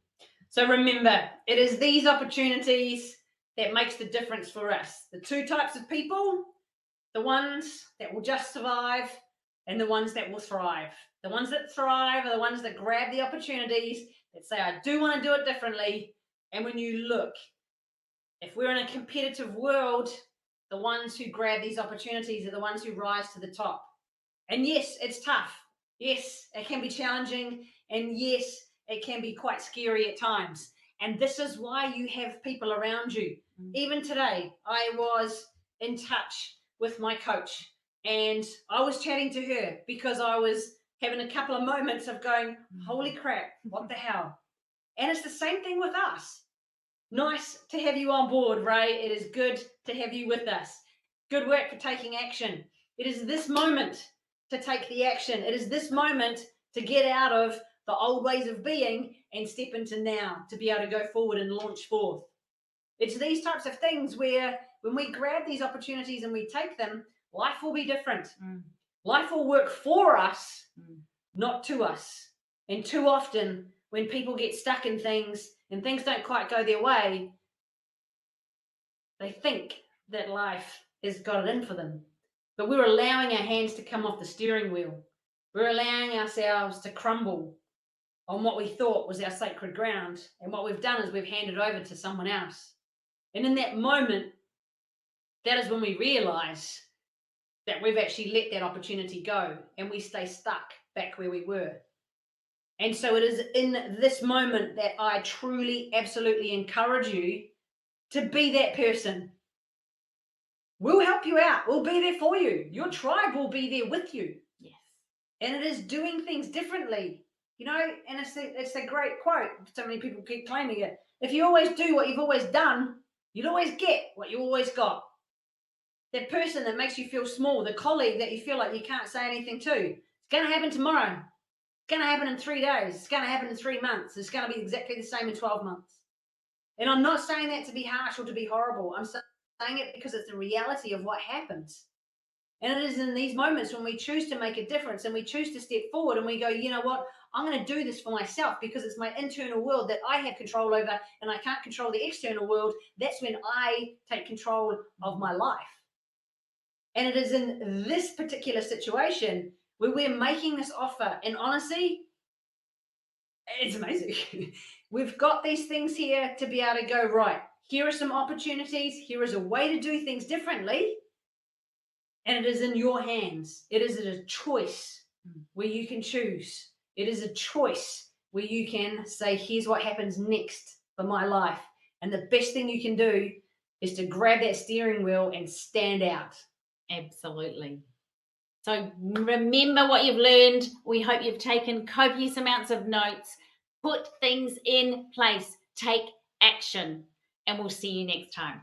So remember, it is these opportunities that makes the difference for us. The two types of people, the ones that will just survive and the ones that will thrive. The ones that thrive are the ones that grab the opportunities, that say, I do want to do it differently. And when you look, if we're in a competitive world, the ones who grab these opportunities are the ones who rise to the top. And yes, it's tough. Yes, it can be challenging. And yes, it can be quite scary at times. And this is why you have people around you. Even today, I was in touch with my coach, and I was chatting to her because I was having a couple of moments of going, holy crap, what the hell? And it's the same thing with us. Nice to have you on board, Ray. It is good to have you with us. Good work for taking action. It is this moment to take the action. It is this moment to get out of the old ways of being and step into now, to be able to go forward and launch forth. It's these types of things where when we grab these opportunities and we take them, life will be different. Life will work for us, not to us. And too often, when people get stuck in things and things don't quite go their way, they think that life has got it in for them. But we're allowing our hands to come off the steering wheel. We're allowing ourselves to crumble on what we thought was our sacred ground. And what we've done is we've handed over to someone else. And in that moment, that is when we realize that we've actually let that opportunity go and we stay stuck back where we were. And so it is in this moment that I truly, absolutely encourage you to be that person. We'll help you out. We'll be there for you. Your tribe will be there with you. Yes. And it is doing things differently. You know, and it's a great quote. So many people keep claiming it. If you always do what you've always done, you'll always get what you always got. That person that makes you feel small, the colleague that you feel like you can't say anything to, it's going to happen tomorrow. going to happen in 3 days. It's going to happen in 3 months. It's going to be exactly the same in 12 months. And I'm not saying that to be harsh or to be horrible. I'm saying it because it's the reality of what happens. And it is in these moments when we choose to make a difference and we choose to step forward and we go, you know what, I'm going to do this for myself because it's my internal world that I have control over and I can't control the external world. That's when I take control of my life. And it is in this particular situation where we're making this offer. And honestly, it's amazing. We've got these things here to be able to go, right, here are some opportunities. Here is a way to do things differently. And it is in your hands. It is a choice where you can choose. It is a choice where you can say, here's what happens next for my life. And the best thing you can do is to grab that steering wheel and stand out. Absolutely. So remember what you've learned. We hope you've taken copious amounts of notes. Put things in place. Take action. And we'll see you next time.